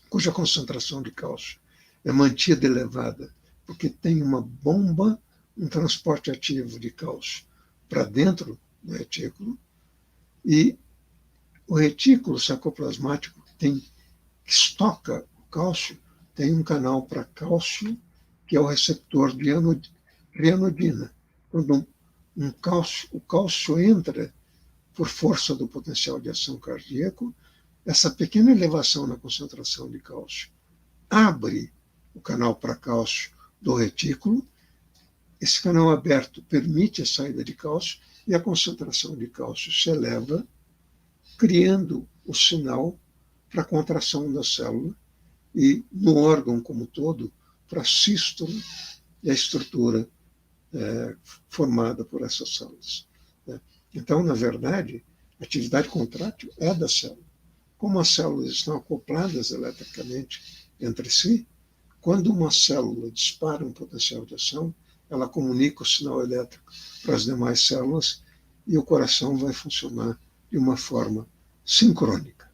cuja concentração de cálcio é mantida elevada, porque tem uma bomba, um transporte ativo de cálcio para dentro do retículo, e o retículo sarcoplasmático que estoca o cálcio, tem um canal para cálcio, que é o receptor de rianodina. Quando o cálcio entra por força do potencial de ação cardíaco, essa pequena elevação na concentração de cálcio abre o canal para cálcio do retículo. Esse canal aberto permite a saída de cálcio e a concentração de cálcio se eleva, criando o sinal para a contração da célula e, no órgão como todo, para a sístole e a estrutura formada por essas células. Então, na verdade, a atividade contrátil é da célula. Como as células estão acopladas eletricamente entre si, quando uma célula dispara um potencial de ação, ela comunica o sinal elétrico para as demais células e o coração vai funcionar de uma forma sincrônica.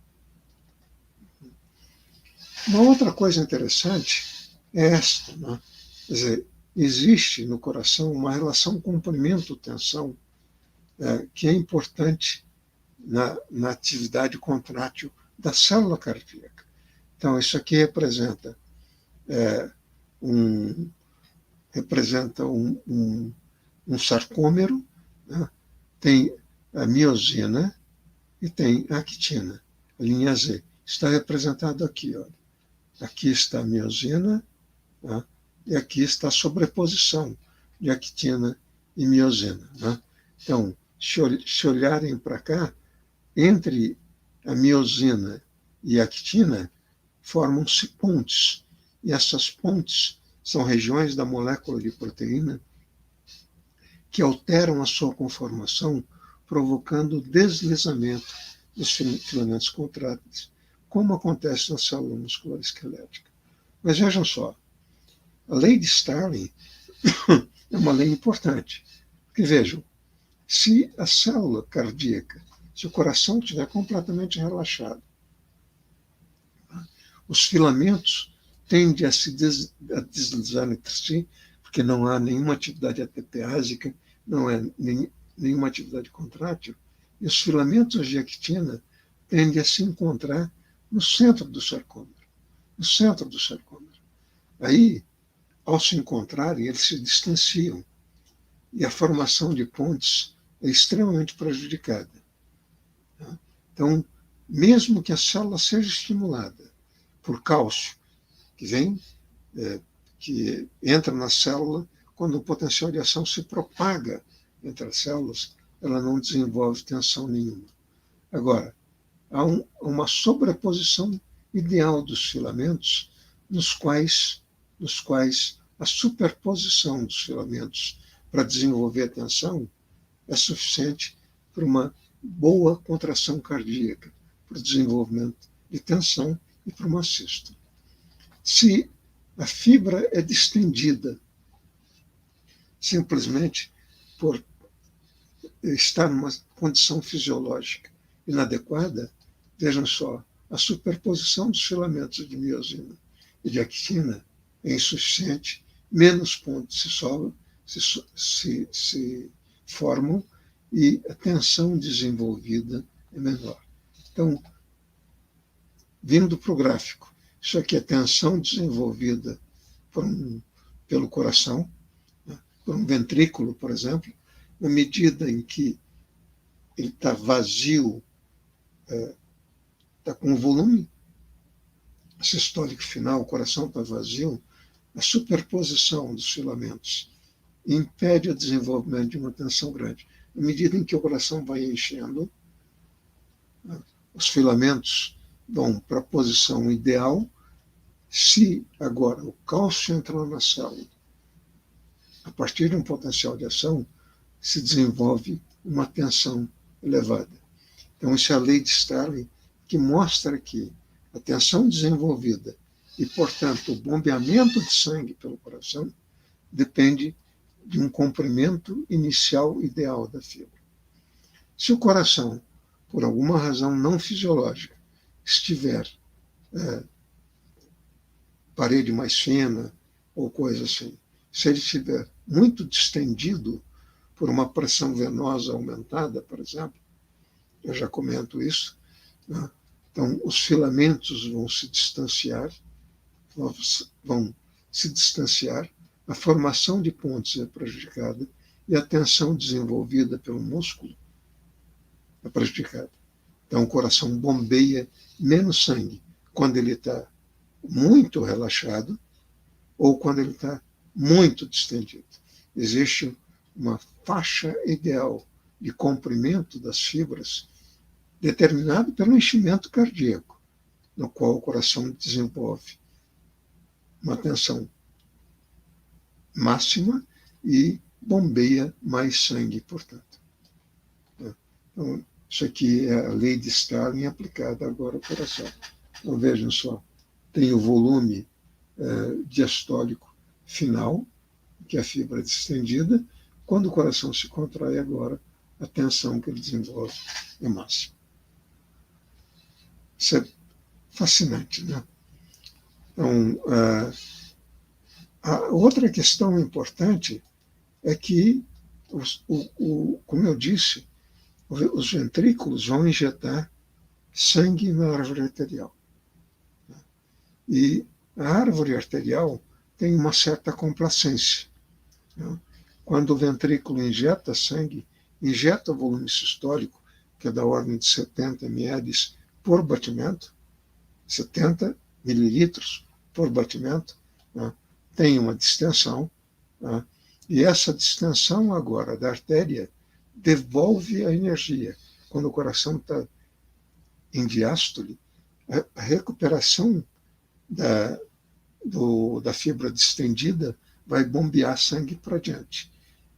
Uma outra coisa interessante é esta, né? Quer dizer, existe no coração uma relação comprimento-tensão que é importante na atividade contrátil da célula cardíaca. Então, isso aqui representa um sarcômero, né? Tem a miosina e tem a actina, a linha Z. Está representado aqui. Olha. Aqui está a miosina, né? E aqui está a sobreposição de actina e miosina. Né? Então, se olharem para cá, entre a miosina e a actina, formam-se pontes. E essas pontes são regiões da molécula de proteína que alteram a sua conformação, provocando o deslizamento dos filamentos contráteis, como acontece na célula muscular esquelética. Mas vejam só, a lei de Starling é uma lei importante. Porque vejam, se a célula cardíaca, se o coração estiver completamente relaxado, os filamentos tendem a se deslizar entre si, porque não há nenhuma atividade ATPásica, não há nenhuma atividade contrátil, e os filamentos de actina tendem a se encontrar no centro do sarcômero. No centro do sarcômero. Aí, ao se encontrarem, eles se distanciam. E a formação de pontes é extremamente prejudicada. Então, mesmo que a célula seja estimulada por cálcio, que entra na célula, quando o potencial de ação se propaga entre as células, ela não desenvolve tensão nenhuma. Agora, há uma sobreposição ideal dos filamentos, nos quais a superposição dos filamentos para desenvolver a tensão é suficiente para uma boa contração cardíaca, para o desenvolvimento de tensão e para uma sístole. Se a fibra é distendida simplesmente por estar numa condição fisiológica inadequada, vejam só, a superposição dos filamentos de miosina e de actina é insuficiente, menos pontos se formam e a tensão desenvolvida é menor. Então, vindo para o gráfico, isso aqui é tensão desenvolvida pelo coração, né, por um ventrículo, por exemplo, na medida em que ele está vazio, está com um volume sistólico final, o coração está vazio, a superposição dos filamentos impede o desenvolvimento de uma tensão grande. À medida em que o coração vai enchendo, os filamentos vão para a posição ideal. Se agora o cálcio entrar na célula, a partir de um potencial de ação, se desenvolve uma tensão elevada. Então, isso é a lei de Starling, que mostra que a tensão desenvolvida e, portanto, o bombeamento de sangue pelo coração depende de um comprimento inicial ideal da fibra. Se o coração, por alguma razão não fisiológica, estiver parede mais fina ou coisa assim, se ele estiver muito distendido por uma pressão venosa aumentada, por exemplo, eu já comento isso, né? Então os filamentos vão se distanciar, a formação de pontes é prejudicada e a tensão desenvolvida pelo músculo é prejudicada. Então o coração bombeia menos sangue quando ele está muito relaxado ou quando ele está muito distendido. Existe uma faixa ideal de comprimento das fibras determinado pelo enchimento cardíaco, no qual o coração desenvolve uma tensão máxima e bombeia mais sangue, portanto. Então, isso aqui é a lei de Starling aplicada agora ao coração. Então, vejam só. tem o volume diastólico final, que é a fibra distendida. Quando o coração se contrai agora, a tensão que ele desenvolve é máxima. Isso é fascinante, né? Então, a outra questão importante é que, como eu disse, os ventrículos vão injetar sangue na árvore arterial. E a árvore arterial tem uma certa complacência. Quando o ventrículo injeta sangue, injeta o volume sistólico, que é da ordem de 70 ml por batimento, 70 mililitros por batimento, tem uma distensão, e essa distensão agora da artéria devolve a energia. Quando o coração está em diástole, a recuperação da fibra distendida vai bombear sangue para diante.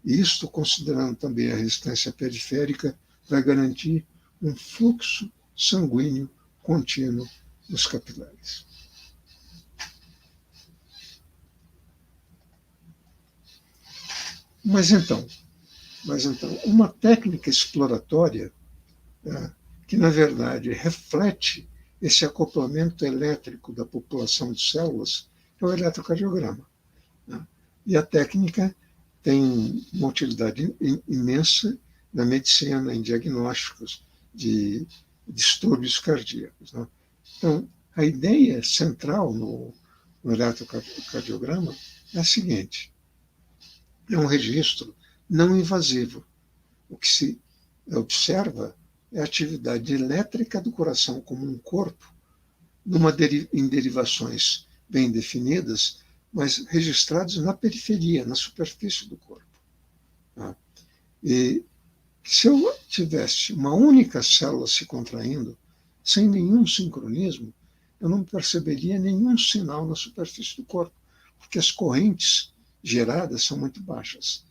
E isto, considerando também a resistência periférica, vai garantir um fluxo sanguíneo contínuo nos capilares. Mas então, uma técnica exploratória que, na verdade, reflete esse acoplamento elétrico da população de células é o eletrocardiograma. E a técnica tem uma utilidade imensa na medicina, em diagnósticos de distúrbios cardíacos. Então, a ideia central no eletrocardiograma é a seguinte: é um registro não invasivo. O que se observa é a atividade elétrica do coração como um corpo, em derivações bem definidas, mas registrados na periferia, na superfície do corpo. E se eu tivesse uma única célula se contraindo, sem nenhum sincronismo, eu não perceberia nenhum sinal na superfície do corpo, porque as correntes geradas são muito baixas.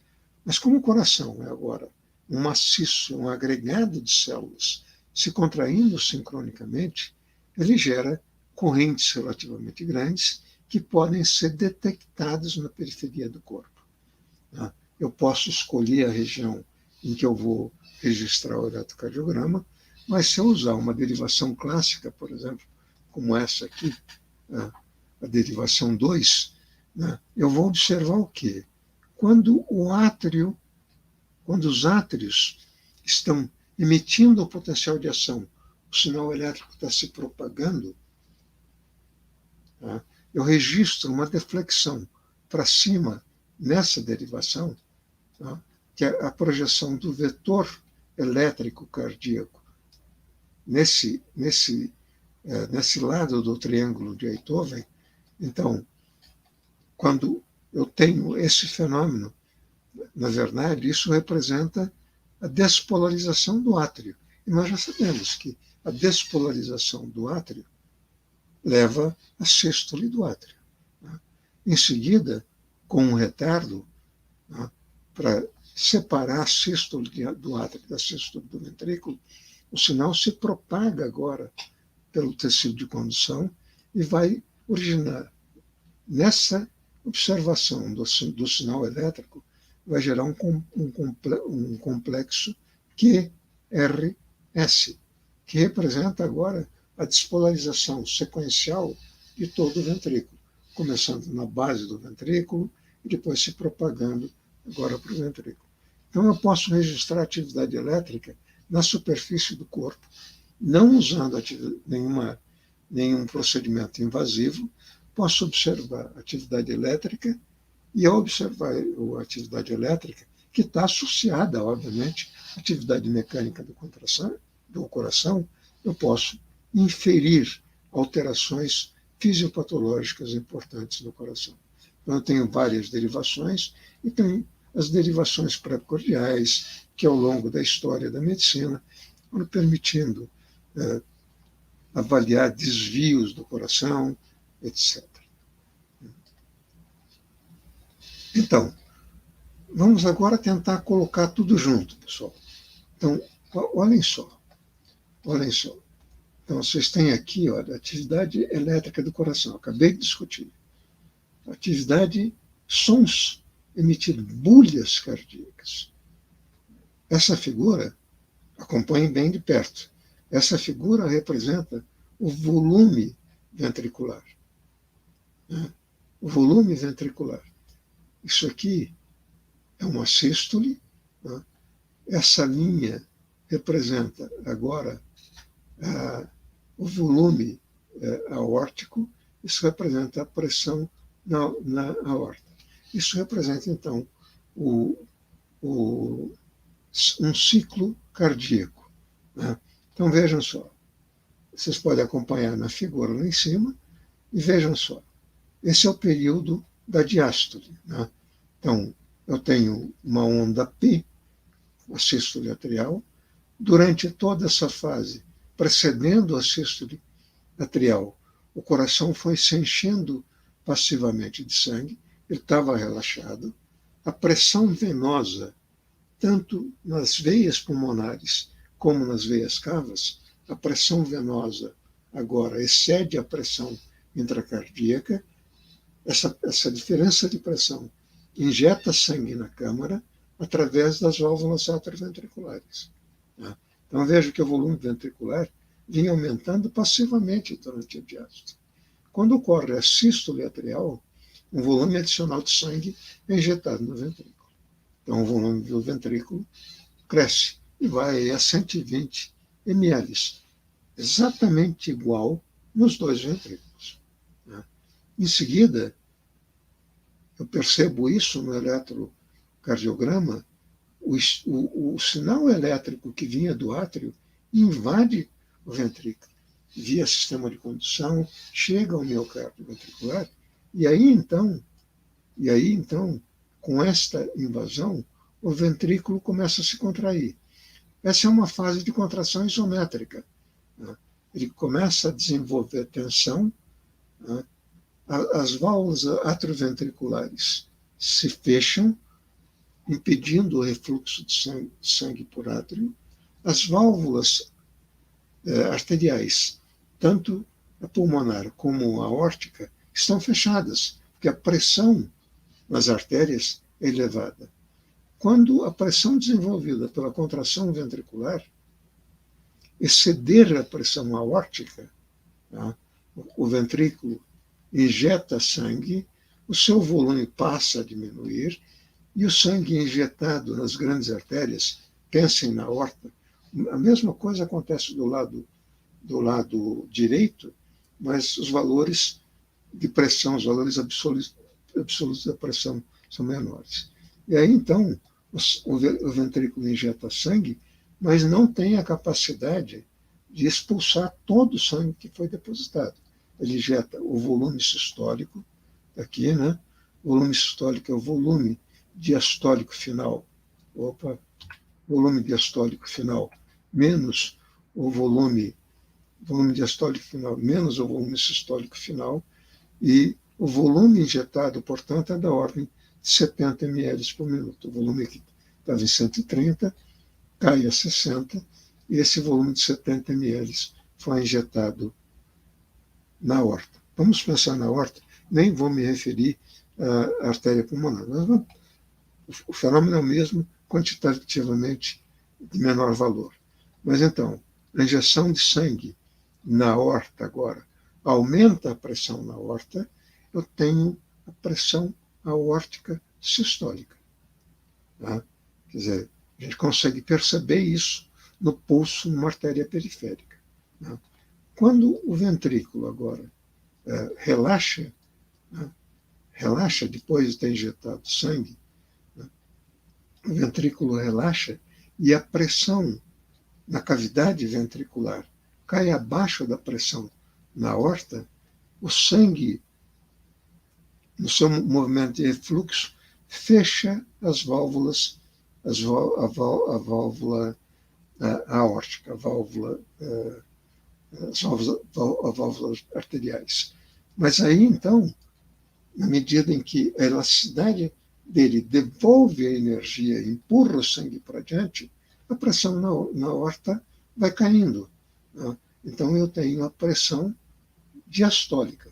Mas como o coração é agora um maciço, um agregado de células se contraindo sincronicamente, ele gera correntes relativamente grandes que podem ser detectadas na periferia do corpo. Eu posso escolher a região em que eu vou registrar o eletrocardiograma, mas se eu usar uma derivação clássica, por exemplo, como essa aqui, a derivação 2, eu vou observar o quê? Quando os átrios estão emitindo o potencial de ação, o sinal elétrico está se propagando, eu registro uma deflexão para cima nessa derivação, que é a projeção do vetor elétrico cardíaco nesse lado do triângulo de Einthoven. Então, quando eu tenho esse fenômeno, na verdade, isso representa a despolarização do átrio. E nós já sabemos que a despolarização do átrio leva à sístole do átrio. Em seguida, com um retardo, para separar a sístole do átrio da sístole do ventrículo, o sinal se propaga agora pelo tecido de condução e vai originar, nessa observação do sinal elétrico, vai gerar um complexo QRS, que representa agora a despolarização sequencial de todo o ventrículo, começando na base do ventrículo e depois se propagando agora para o ventrículo. Então eu posso registrar atividade elétrica na superfície do corpo, não usando nenhum procedimento invasivo, posso observar atividade elétrica, e ao observar a atividade elétrica, que está associada, obviamente, à atividade mecânica do coração, eu posso inferir alterações fisiopatológicas importantes no coração. Então, eu tenho várias derivações, e tenho as derivações precordiais, que ao longo da história da medicina foram permitindo avaliar desvios do coração, etc. Então, vamos agora tentar colocar tudo junto, pessoal. Então, olhem só. Então, vocês têm aqui, olha, a atividade elétrica do coração. Acabei de discutir. Atividade, sons emitidos, bulhas cardíacas. Essa figura, acompanhem bem de perto, essa figura representa o volume ventricular. Né? O volume ventricular. Isso aqui é uma sístole. Né? Essa linha representa agora o volume aórtico. Isso representa a pressão na aorta. Isso representa, então, um ciclo cardíaco. Né? Então, vejam só. Vocês podem acompanhar na figura lá em cima e vejam só. Esse é o período da diástole. Né? Então, eu tenho uma onda P, a sístole atrial. Durante toda essa fase, precedendo a sístole atrial, o coração foi se enchendo passivamente de sangue, ele estava relaxado. A pressão venosa, tanto nas veias pulmonares como nas veias cavas, a pressão venosa agora excede a pressão intracardíaca. Essa diferença de pressão injeta sangue na câmara através das válvulas atrioventriculares. Né? Então veja que o volume ventricular vinha aumentando passivamente durante a diástole. Quando ocorre a sístole atrial, um volume adicional de sangue é injetado no ventrículo. Então o volume do ventrículo cresce e vai a 120 ml, exatamente igual nos dois ventrículos. Né? Em seguida, eu percebo isso no eletrocardiograma, o sinal elétrico que vinha do átrio invade o ventrículo, via sistema de condução, chega ao miocárdio ventricular, e aí então, com esta invasão, o ventrículo começa a se contrair. Essa é uma fase de contração isométrica. Né? Ele começa a desenvolver tensão, né? As válvulas atrioventriculares se fecham, impedindo o refluxo de sangue por átrio. As válvulas arteriais, tanto a pulmonar como a aórtica, estão fechadas, porque a pressão nas artérias é elevada. Quando a pressão desenvolvida pela contração ventricular exceder a pressão aórtica, tá? O ventrículo injeta sangue, o seu volume passa a diminuir e o sangue injetado nas grandes artérias, pensem na aorta, a mesma coisa acontece do lado direito, mas os valores de pressão, os valores absolutos da pressão são menores. E aí, então, o ventrículo injeta sangue, mas não tem a capacidade de expulsar todo o sangue que foi depositado. Ele injeta o volume sistólico, aqui, né? O volume sistólico é o volume diastólico final. Volume diastólico final menos o volume diastólico final menos o volume sistólico final, e o volume injetado, portanto, é da ordem de 70 ml por minuto. O volume que estava em 130 cai a 60, e esse volume de 70 ml foi injetado na aorta. Vamos pensar na aorta, nem vou me referir à artéria pulmonar. O fenômeno é o mesmo, quantitativamente de menor valor. Mas então, a injeção de sangue na aorta agora aumenta a pressão na aorta, eu tenho a pressão aórtica sistólica. Tá? Quer dizer, a gente consegue perceber isso no pulso, numa artéria periférica. Tá? Quando o ventrículo agora relaxa, né? Relaxa depois de ter injetado sangue, né? O ventrículo relaxa e a pressão na cavidade ventricular cai abaixo da pressão na aorta, o sangue, no seu movimento de refluxo, fecha as válvulas, a válvula aórtica, as válvulas arteriais. Mas aí, então, na medida em que a elasticidade dele devolve a energia, empurra o sangue para diante, a pressão na aorta vai caindo. Né? Então, eu tenho a pressão diastólica.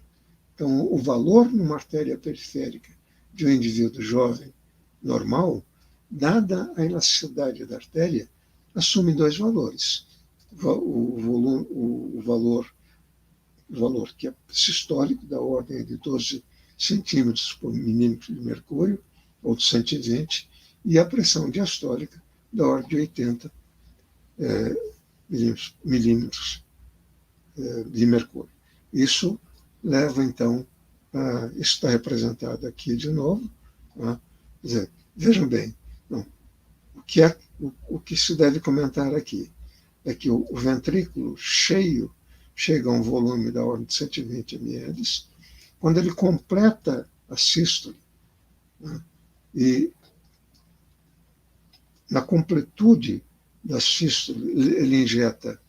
Então, o valor numa artéria periférica de um indivíduo jovem normal, dada a elasticidade da artéria, assume dois valores. O valor que é sistólico, da ordem de 12 centímetros por milímetro de mercúrio, ou de 120, e a pressão diastólica, da ordem de 80 milímetros de mercúrio. Isso leva, então, isso está representado aqui de novo. Tá? Quer dizer, vejam bem, não, o que se deve comentar aqui é que o ventrículo cheio chega a um volume da ordem de 120 ml, quando ele completa a sístole, né? E na completude da sístole, ele injeta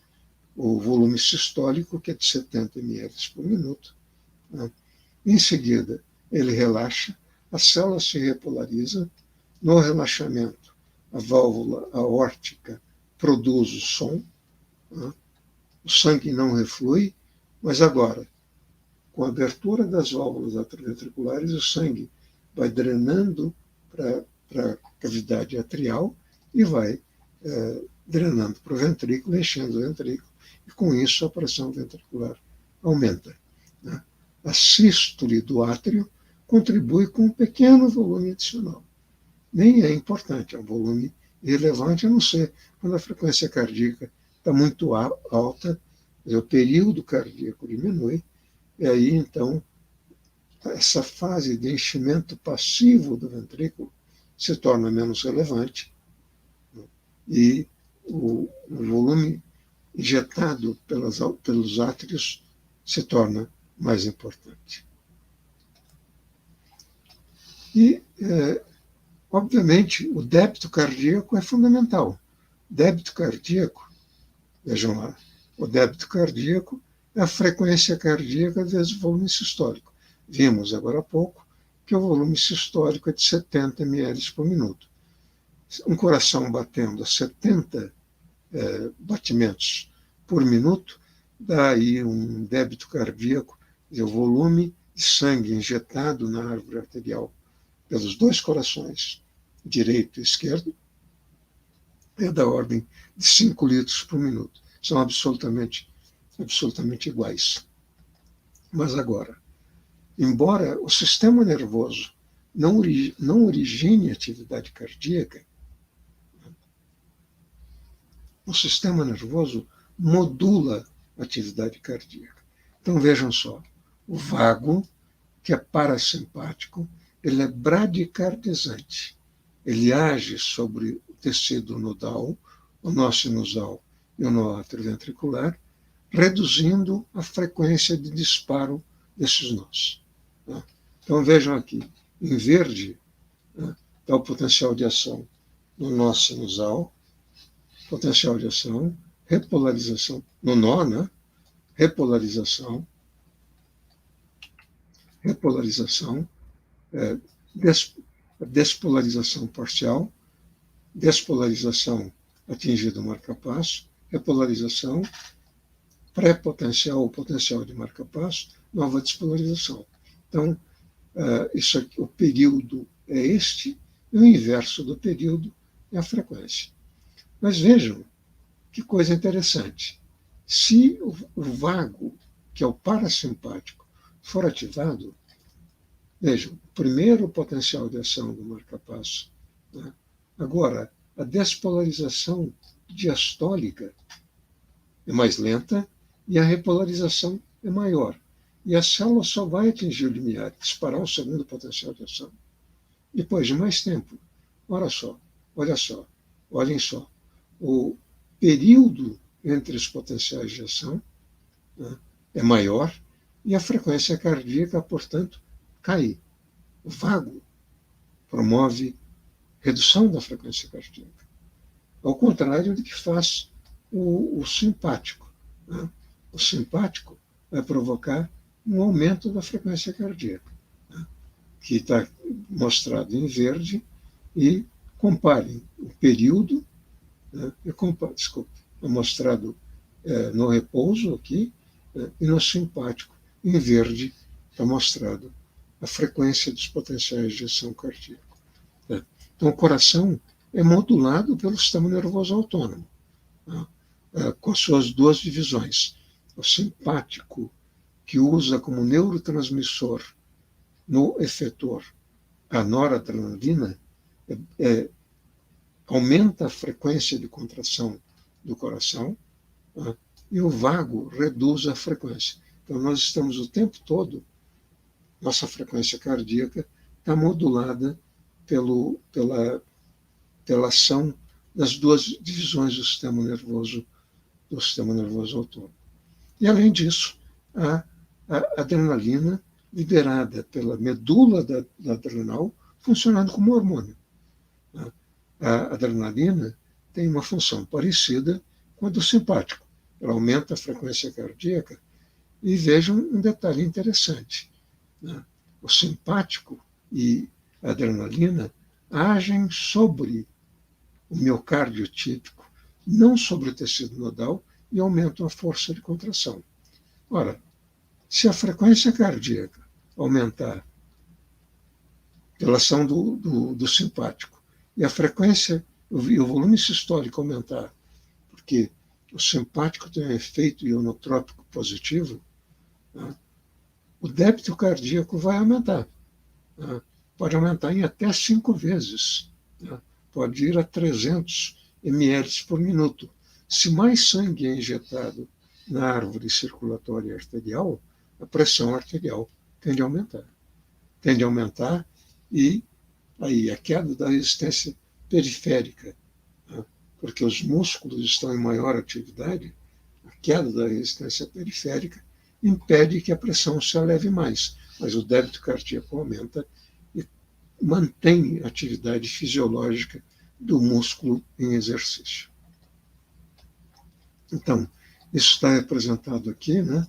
o volume sistólico, que é de 70 ml por minuto. Né? Em seguida, ele relaxa, a célula se repolariza. No relaxamento, a válvula aórtica produz o som, né? O sangue não reflui, mas agora, com a abertura das válvulas atrioventriculares, o sangue vai drenando para a cavidade atrial e vai drenando para o ventrículo, enchendo o ventrículo, e com isso a pressão ventricular aumenta. Né? A sístole do átrio contribui com um pequeno volume adicional. Nem é importante, é um volume irrelevante, a não ser quando a frequência cardíaca está muito alta, o período cardíaco diminui, e aí, então, essa fase de enchimento passivo do ventrículo se torna menos relevante, né? E o volume injetado pelos átrios se torna mais importante. E, obviamente, o débito cardíaco é fundamental. Débito cardíaco, vejam lá, o débito cardíaco é a frequência cardíaca vezes o volume sistólico. Vimos agora há pouco que o volume sistólico é de 70 ml por minuto. Um coração batendo a 70 batimentos por minuto dá aí um débito cardíaco, o volume de sangue injetado na árvore arterial pelos dois corações, direito e esquerdo, é da ordem de 5 litros por minuto. São absolutamente iguais. Mas agora, embora o sistema nervoso não origine atividade cardíaca, o sistema nervoso modula a atividade cardíaca. Então vejam só, o vago, que é parasimpático, ele é bradicardizante. Ele age sobre o tecido nodal, o nó sinusal e o nó atrioventricular, reduzindo a frequência de disparo desses nós. Então vejam aqui, em verde está o potencial de ação no nó sinusal, potencial de ação, repolarização no nó, né? repolarização, despolarização parcial, despolarização atingido o marca-passo, repolarização, pré-potencial ou potencial de marca-passo, nova despolarização. Então, isso aqui, o período é este, e o inverso do período é a frequência. Mas vejam que coisa interessante. Se o vago, que é o parasimpático, for ativado, vejam, primeiro o potencial de ação do marca-passo, né? Agora, a despolarização diastólica é mais lenta e a repolarização é maior. E a célula só vai atingir o limiar, disparar o segundo potencial de ação depois de mais tempo. Olha só, olhem só. O período entre os potenciais de ação, né, é maior e a frequência cardíaca, portanto, cai. O vago promove redução da frequência cardíaca, ao contrário do que faz o simpático. Né? O simpático vai provocar um aumento da frequência cardíaca, né? Que está mostrado em verde, e comparem o período, né? É mostrado no repouso aqui, e no simpático, em verde, está mostrado a frequência dos potenciais de ação cardíaca. Então, o coração é modulado pelo sistema nervoso autônomo, com as suas duas divisões. O simpático, que usa como neurotransmissor no efetor a noradrenalina, aumenta a frequência de contração do coração, e o vago reduz a frequência. Então, nós estamos o tempo todo, nossa frequência cardíaca está modulada pela ação das duas divisões do sistema nervoso autônomo. E, além disso, a adrenalina liberada pela medula da adrenal funcionando como hormônio. A adrenalina tem uma função parecida com a do simpático. Ela aumenta a frequência cardíaca. E vejam um detalhe interessante. O simpático e a adrenalina agem sobre o miocárdio típico, não sobre o tecido nodal, e aumentam a força de contração. Ora, se a frequência cardíaca aumentar pela ação do simpático e a frequência e o volume sistólico aumentar, porque o simpático tem um efeito ionotrópico positivo, o débito cardíaco vai aumentar. Pode aumentar em até 5 vezes. Pode ir a 300 ml por minuto. Se mais sangue é injetado na árvore circulatória arterial, a pressão arterial tende a aumentar. Tende a aumentar e aí a queda da resistência periférica, porque os músculos estão em maior atividade, a queda da resistência periférica impede que a pressão se eleve mais, mas o débito cardíaco aumenta e mantém a atividade fisiológica do músculo em exercício. Então, isso está representado aqui, né?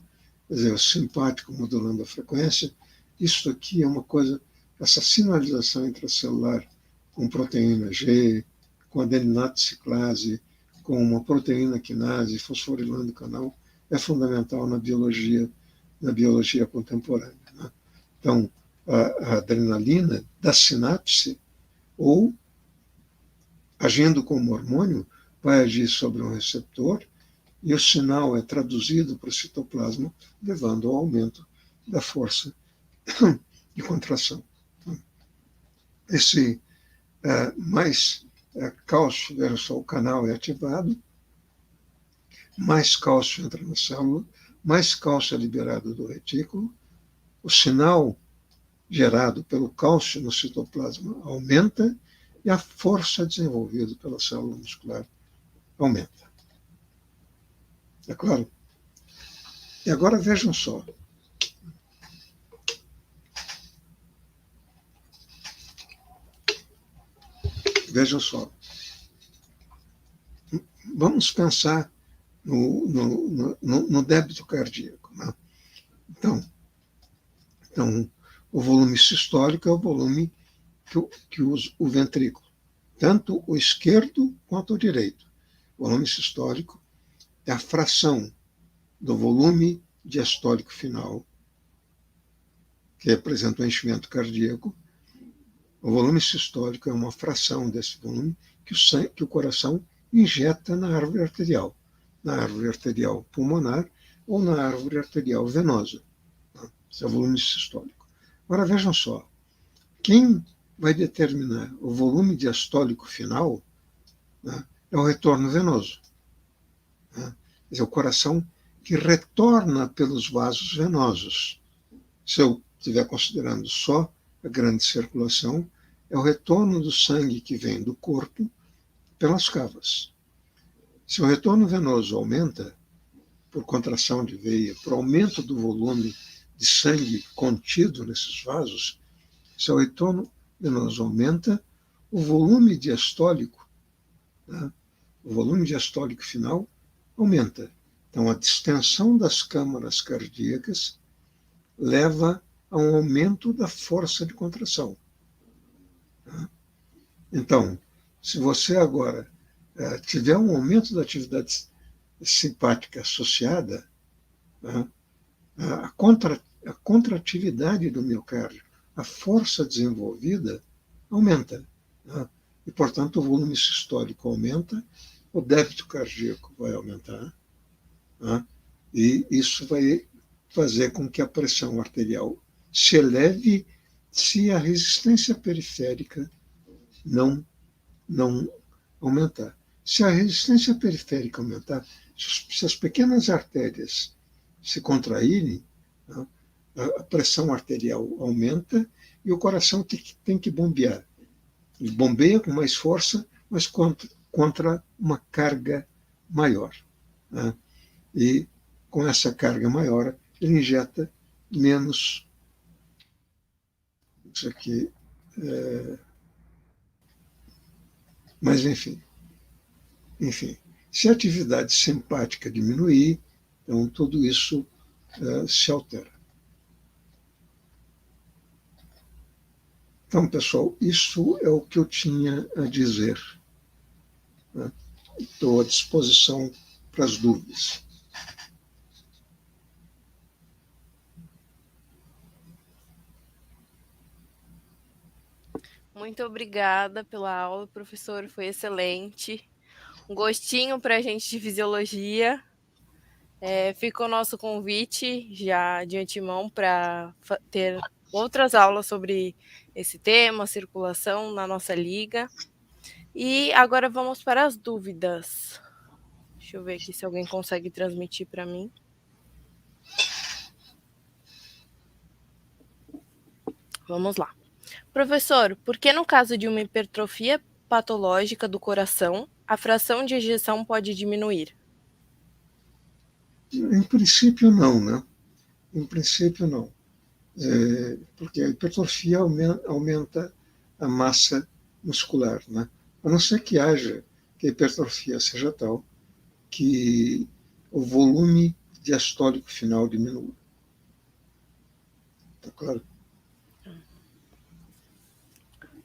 Quer dizer, o simpático modulando a frequência. Isso aqui é uma coisa, essa sinalização intracelular com proteína G, com adeninato ciclase, com uma proteína quinase, fosforilando o canal, é fundamental na biologia contemporânea. Né? Então, a adrenalina da sinapse, ou agindo como hormônio, vai agir sobre um receptor e o sinal é traduzido para o citoplasma, levando ao aumento da força de contração. Esse mais cálcio, veja só, o canal é ativado, mais cálcio entra na célula, mais cálcio é liberado do retículo, o sinal gerado pelo cálcio no citoplasma aumenta e a força desenvolvida pela célula muscular aumenta. É claro? E agora vejam só. Vejam só. Vamos pensar no débito cardíaco. Né? Então, o volume sistólico é o volume que usa o ventrículo, tanto o esquerdo quanto o direito. O volume sistólico é a fração do volume diastólico final, que representa o enchimento cardíaco. O volume sistólico é uma fração desse volume que o coração injeta na árvore arterial pulmonar ou na árvore arterial venosa. Esse é o volume sistólico. Agora vejam só, quem vai determinar o volume diastólico final, né, é o retorno venoso. Né? Quer dizer, o coração que retorna pelos vasos venosos. Se eu estiver considerando só a grande circulação, é o retorno do sangue que vem do corpo pelas cavas. Se o retorno venoso aumenta, por contração de veia, por aumento do volume de sangue contido nesses vasos, se o retorno venoso aumenta, o volume diastólico, né, o volume diastólico final aumenta. Então, a distensão das câmaras cardíacas leva a um aumento da força de contração. Então, se você agora tiver um aumento da atividade simpática associada, né, a contratividade do miocárdio, a força desenvolvida aumenta. Né? E, portanto, o volume sistólico aumenta, o débito cardíaco vai aumentar, né? E isso vai fazer com que a pressão arterial se eleve se a resistência periférica não aumentar. Se a resistência periférica aumentar, se as pequenas artérias se contraírem, né, a pressão arterial aumenta e o coração tem que bombear. Ele bombeia com mais força, mas contra uma carga maior. Né? E com essa carga maior, ele injeta menos. Isso aqui. Mas, enfim. Se a atividade simpática diminuir, então tudo isso se altera. Então, pessoal, isso é o que eu tinha a dizer. Né? Estou à disposição para as dúvidas. Muito obrigada pela aula, professor, foi excelente. Um gostinho para a gente de fisiologia. Fica o nosso convite já de antemão para ter outras aulas sobre esse tema, circulação na nossa liga. E agora vamos para as dúvidas. Deixa eu ver aqui se alguém consegue transmitir para mim. Vamos lá. Professor, por que no caso de uma hipertrofia patológica do coração, a fração de ejeção pode diminuir? Em princípio, não, né? Em princípio, não. Porque a hipertrofia aumenta a massa muscular, né? A não ser que que a hipertrofia seja tal que o volume diastólico final diminua. Tá claro?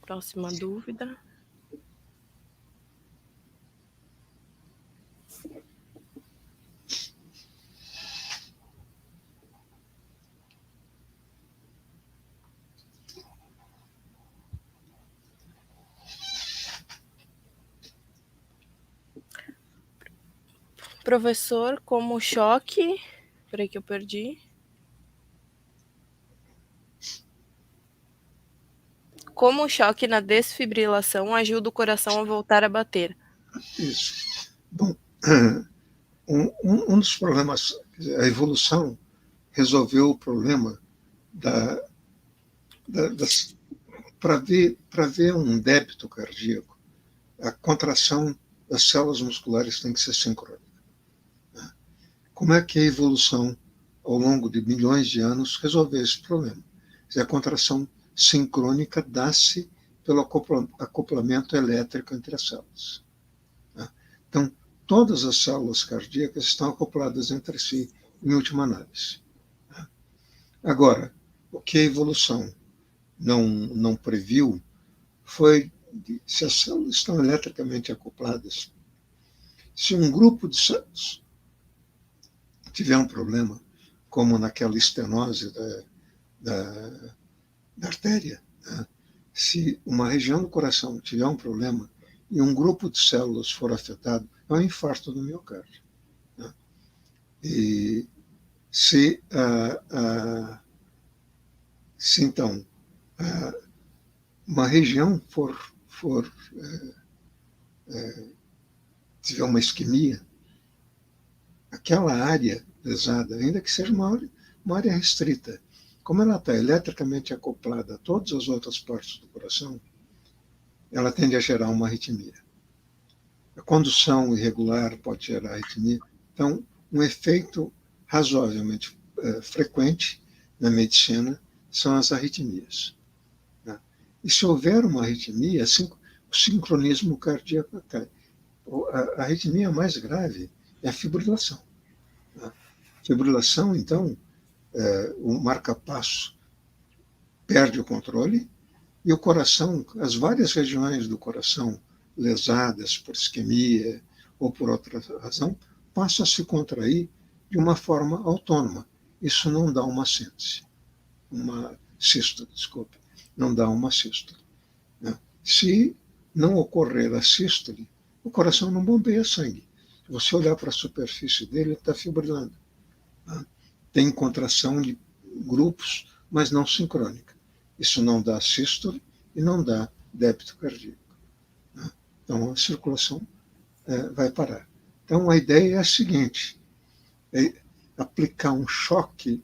Próxima dúvida. Professor, como o choque... Peraí que eu perdi. Como o choque na desfibrilação ajuda o coração a voltar a bater? Isso. Bom, um dos problemas, a evolução resolveu o problema para ver um débito cardíaco, a contração das células musculares tem que ser sincrônica. Como é que a evolução, ao longo de milhões de anos, resolveu esse problema? A contração sincrônica dá-se pelo acoplamento elétrico entre as células. Então, todas as células cardíacas estão acopladas entre si, em última análise. Agora, o que a evolução não previu foi se as células estão eletricamente acopladas, se um grupo de células tiver um problema, como naquela estenose da artéria, né? Se uma região do coração tiver um problema e um grupo de células for afetado, é um infarto do miocárdio. Né? E se então uma região tiver uma isquemia, aquela área lesada, ainda que seja uma área restrita, como ela está eletricamente acoplada a todas as outras partes do coração, ela tende a gerar uma arritmia. A condução irregular pode gerar arritmia. Então, um efeito razoavelmente frequente na medicina são as arritmias. Né? E se houver uma arritmia, o sincronismo cardíaco cai. A arritmia mais grave é a fibrilação. A fibrilação, então, o marca-passo perde o controle e o coração, as várias regiões do coração lesadas por isquemia ou por outra razão, passa a se contrair de uma forma autônoma. Isso não dá uma sístole, desculpe, não dá uma sístole. Né? Se não ocorrer a sístole, o coração não bombeia sangue. Se você olhar para a superfície dele, ele está fibrilando. Né? Tem contração de grupos, mas não sincrônica. Isso não dá sístole e não dá débito cardíaco. Né? Então, a circulação vai parar. Então, a ideia é a seguinte: é aplicar um choque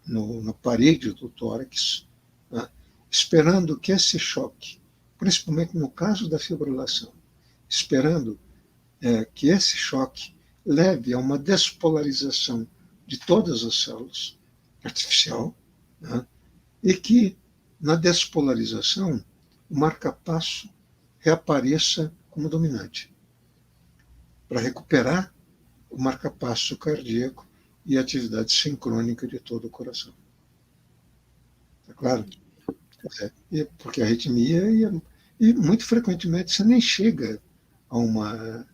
na parede do tórax, né, esperando que esse choque, principalmente no caso da fibrilação, esperando que esse choque leve a uma despolarização de todas as células, artificial, né, e que, na despolarização, o marcapasso reapareça como dominante, para recuperar o marcapasso cardíaco e a atividade sincrônica de todo o coração. Está claro? Porque a arritmia, e muito frequentemente você nem chega a uma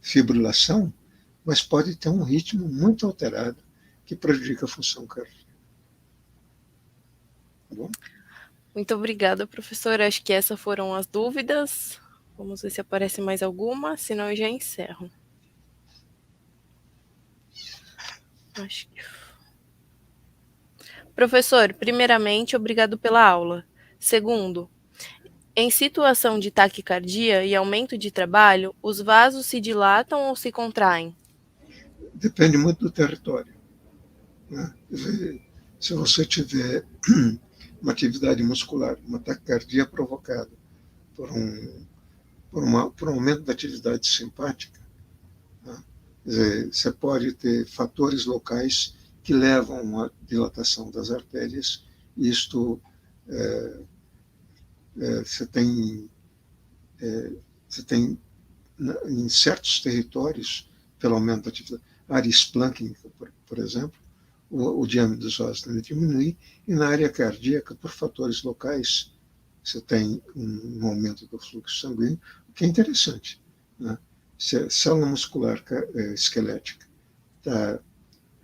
fibrilação, mas pode ter um ritmo muito alterado que prejudica a função cardíaca. Tá bom? Muito obrigada, professor. Acho que essas foram as dúvidas. Vamos ver se aparece mais alguma, senão eu já encerro. Acho que... Professor, primeiramente, obrigado pela aula. Segundo, em situação de taquicardia e aumento de trabalho, os vasos se dilatam ou se contraem? Depende muito do território. Né? Se você tiver uma atividade muscular, uma taquicardia provocada por um aumento da atividade simpática, né? Quer dizer, você pode ter fatores locais que levam à dilatação das artérias, e isto você tem em certos territórios, pelo aumento da atividade, área esplânquica, por exemplo, o diâmetro dos vasos tende a diminuir, e na área cardíaca, por fatores locais, você tem um aumento do fluxo sanguíneo, o que é interessante. Né? Se a célula muscular esquelética está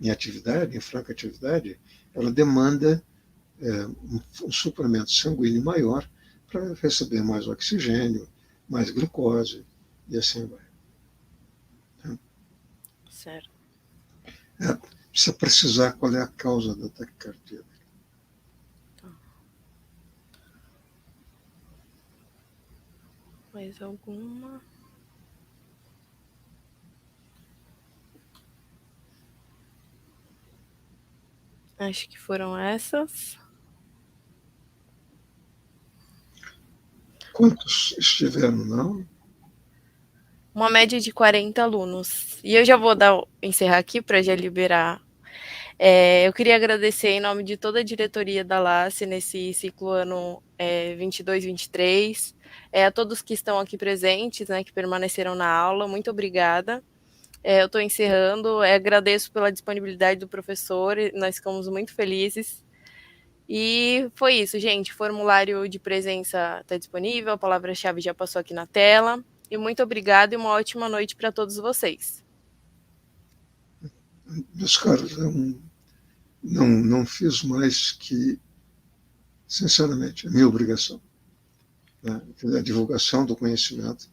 em atividade, em franca atividade, ela demanda um suplemento sanguíneo maior para receber mais oxigênio, mais glicose, e assim vai. Tá? Certo. Precisa precisar qual é a causa da taquicardia. Tá. Mais alguma? Acho que foram essas. Quantos estiveram na aula? Uma média de 40 alunos. E eu já vou encerrar aqui para já liberar. Eu queria agradecer em nome de toda a diretoria da LACE nesse ciclo ano 22-23, a todos que estão aqui presentes, né, que permaneceram na aula, muito obrigada. Eu estou encerrando, agradeço pela disponibilidade do professor, nós ficamos muito felizes. E foi isso, gente. O formulário de presença está disponível, a palavra-chave já passou aqui na tela. E muito obrigada e uma ótima noite para todos vocês. Meus caros, não fiz mais que, sinceramente, a minha obrigação. Né? A divulgação do conhecimento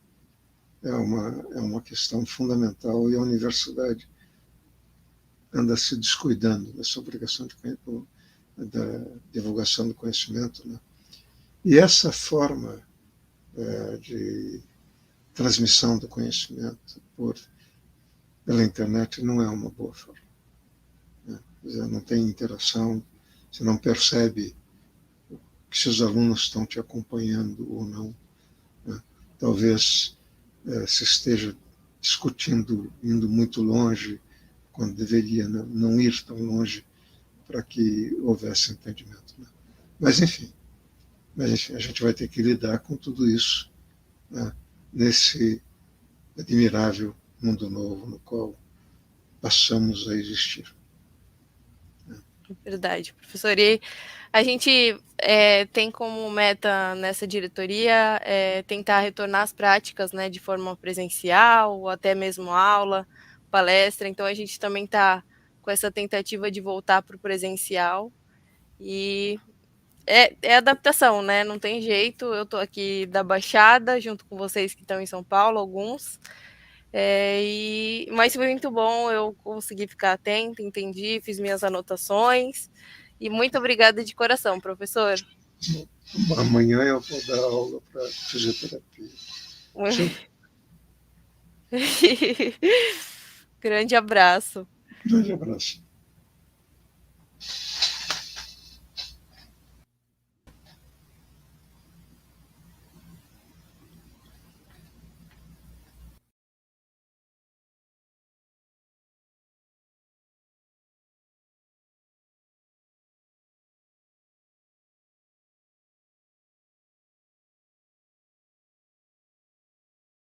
é uma questão fundamental, e a universidade anda se descuidando dessa obrigação da divulgação do conhecimento. Né? E essa forma de transmissão do conhecimento pela internet não é uma boa forma. Né? Não tem interação, você não percebe se os alunos estão te acompanhando ou não. Né? Talvez se esteja discutindo, indo muito longe, quando deveria não ir tão longe, para que houvesse entendimento. Né? Mas, enfim, a gente vai ter que lidar com tudo isso, né, nesse admirável mundo novo no qual passamos a existir. Verdade, professor. E a gente tem como meta nessa diretoria tentar retornar às práticas, né, de forma presencial, ou até mesmo aula, palestra. Então, a gente também está com essa tentativa de voltar para o presencial. E é adaptação, né? Não tem jeito. Eu estou aqui da Baixada, junto com vocês que estão em São Paulo, alguns. Mas foi muito bom, eu consegui ficar atenta, entendi, fiz minhas anotações. E muito obrigada de coração, professor. Amanhã eu vou dar aula para fisioterapia. Grande abraço. Grande abraço.